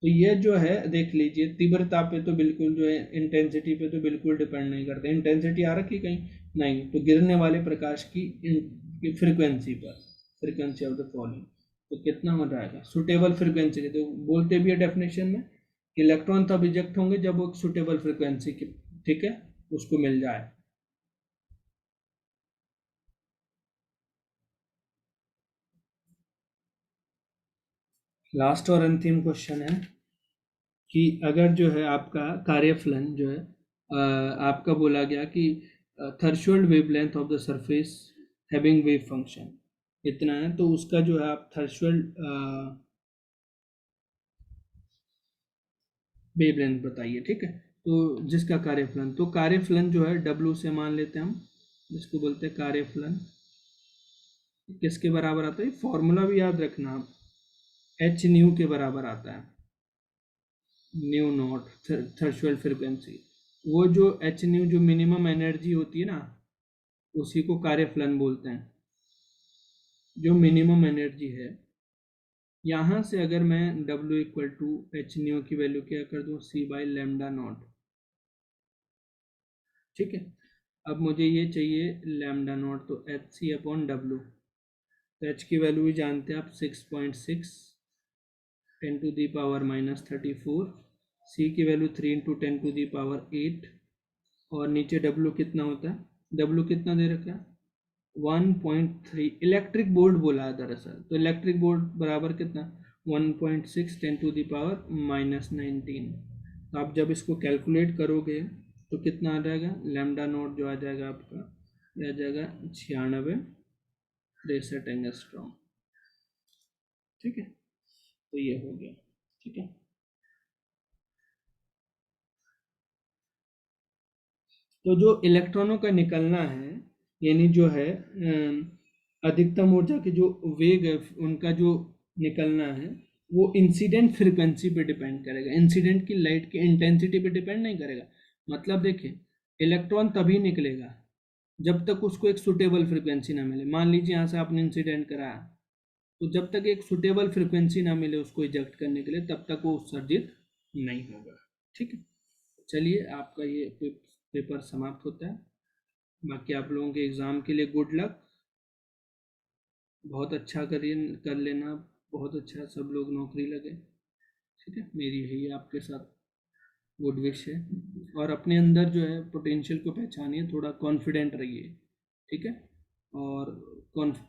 Speaker 1: तो ये जो है देख लीजिए, तीव्रता पे तो बिल्कुल जो है, इंटेंसिटी पे तो बिल्कुल डिपेंड नहीं करते, इंटेंसिटी आ रखी कहीं नहीं, तो गिरने वाले प्रकाश की फ्रिक्वेंसी पर, फ्रिक्वेंसी ऑफ द फॉलिंग, तो कितना हो जाएगा, सुटेबल फ्रिक्वेंसी के, तो बोलते भी है डेफिनेशन में कि इलेक्ट्रॉन तब इजेक्ट होंगे जब वो सुटेबल फ्रिक्वेंसी की, ठीक है, उसको मिल जाए। लास्ट और अंतिम क्वेश्चन है कि अगर जो है आपका कार्यफलन जो है आपका बोला गया कि threshold wavelength of the surface having wave function इतना है, तो उसका जो है आप थ्रेशोल्ड वेवलेंथ बताइए, ठीक है। तो जिसका कार्यफलन, तो कार्यफलन जो है डब्ल्यू से मान लेते हैं हम, जिसको बोलते हैं कार्यफलन, किसके बराबर आता है, फॉर्मूला भी याद रखना आप, एच न्यू के बराबर आता है, न्यू नॉट थ्रेशोल्ड फ्रिक्वेंसी। वो जो एच न्यू जो मिनिमम एनर्जी होती है ना, उसी को कार्यफलन बोलते हैं, जो मिनिमम एनर्जी है। यहाँ से अगर मैं W equal to h nu की वैल्यू क्या कर दूँ, सी बाई लेमडा नॉट, ठीक है। अब मुझे ये चाहिए लेमडा नॉट, तो एच सी अपॉन डब्ल्यू, तो एच की वैल्यू भी जानते हैं आप 6.6 10 to the power minus 34, C की value 3 into 10 to the power 8, और नीचे डब्ल्यू कितना होता है, डब्ल्यू कितना दे रखा है 1.3, इलेक्ट्रिक बोल्ट बोला है दरअसल, तो इलेक्ट्रिक बोल्ट बराबर कितना 1.6 10 टू दी पावर माइनस 19। तो आप जब इसको कैलकुलेट करोगे तो कितना आ जाएगा, लैम्डा नोट जो आ जाएगा आपका, यह आ जाएगा 96 एंगस्ट्रॉम, ठीक है। तो ये हो गया, ठीक है। तो जो इलेक्ट्रॉनों का निकलना है, यानी जो है अधिकतम ऊर्जा की जो वेग है उनका जो निकलना है, वो इंसिडेंट फ्रिक्वेंसी पे डिपेंड करेगा, इंसिडेंट की लाइट की इंटेंसिटी पे डिपेंड नहीं करेगा। मतलब देखिए, इलेक्ट्रॉन तभी निकलेगा जब तक उसको एक सुटेबल फ्रिक्वेंसी ना मिले। मान लीजिए यहाँ से आपने इंसिडेंट कराया, तो जब तक एक सुटेबल फ्रिक्वेंसी ना मिले उसको इजेक्ट करने के लिए, तब तक वो उत्सर्जित नहीं होगा, ठीक है। चलिए, आपका ये पेपर समाप्त होता है। बाकी आप लोगों के एग्ज़ाम के लिए गुड लक, बहुत अच्छा करिए, कर लेना, बहुत अच्छा, सब लोग नौकरी लगे, ठीक है। मेरी यही आपके साथ गुड विश है। और अपने अंदर जो है पोटेंशियल को पहचानिए, थोड़ा कॉन्फिडेंट रहिए, ठीक है। और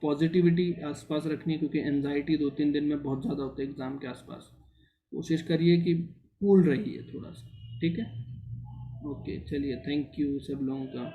Speaker 1: पॉजिटिविटी आसपास रखनी है, क्योंकि एनजाइटी 2-3 दिन में बहुत ज़्यादा होता है एग्ज़ाम के आसपास। कोशिश करिए कि कूल रहिए थोड़ा सा, ठीक है। ओके, चलिए, थैंक यू सब लोगों का।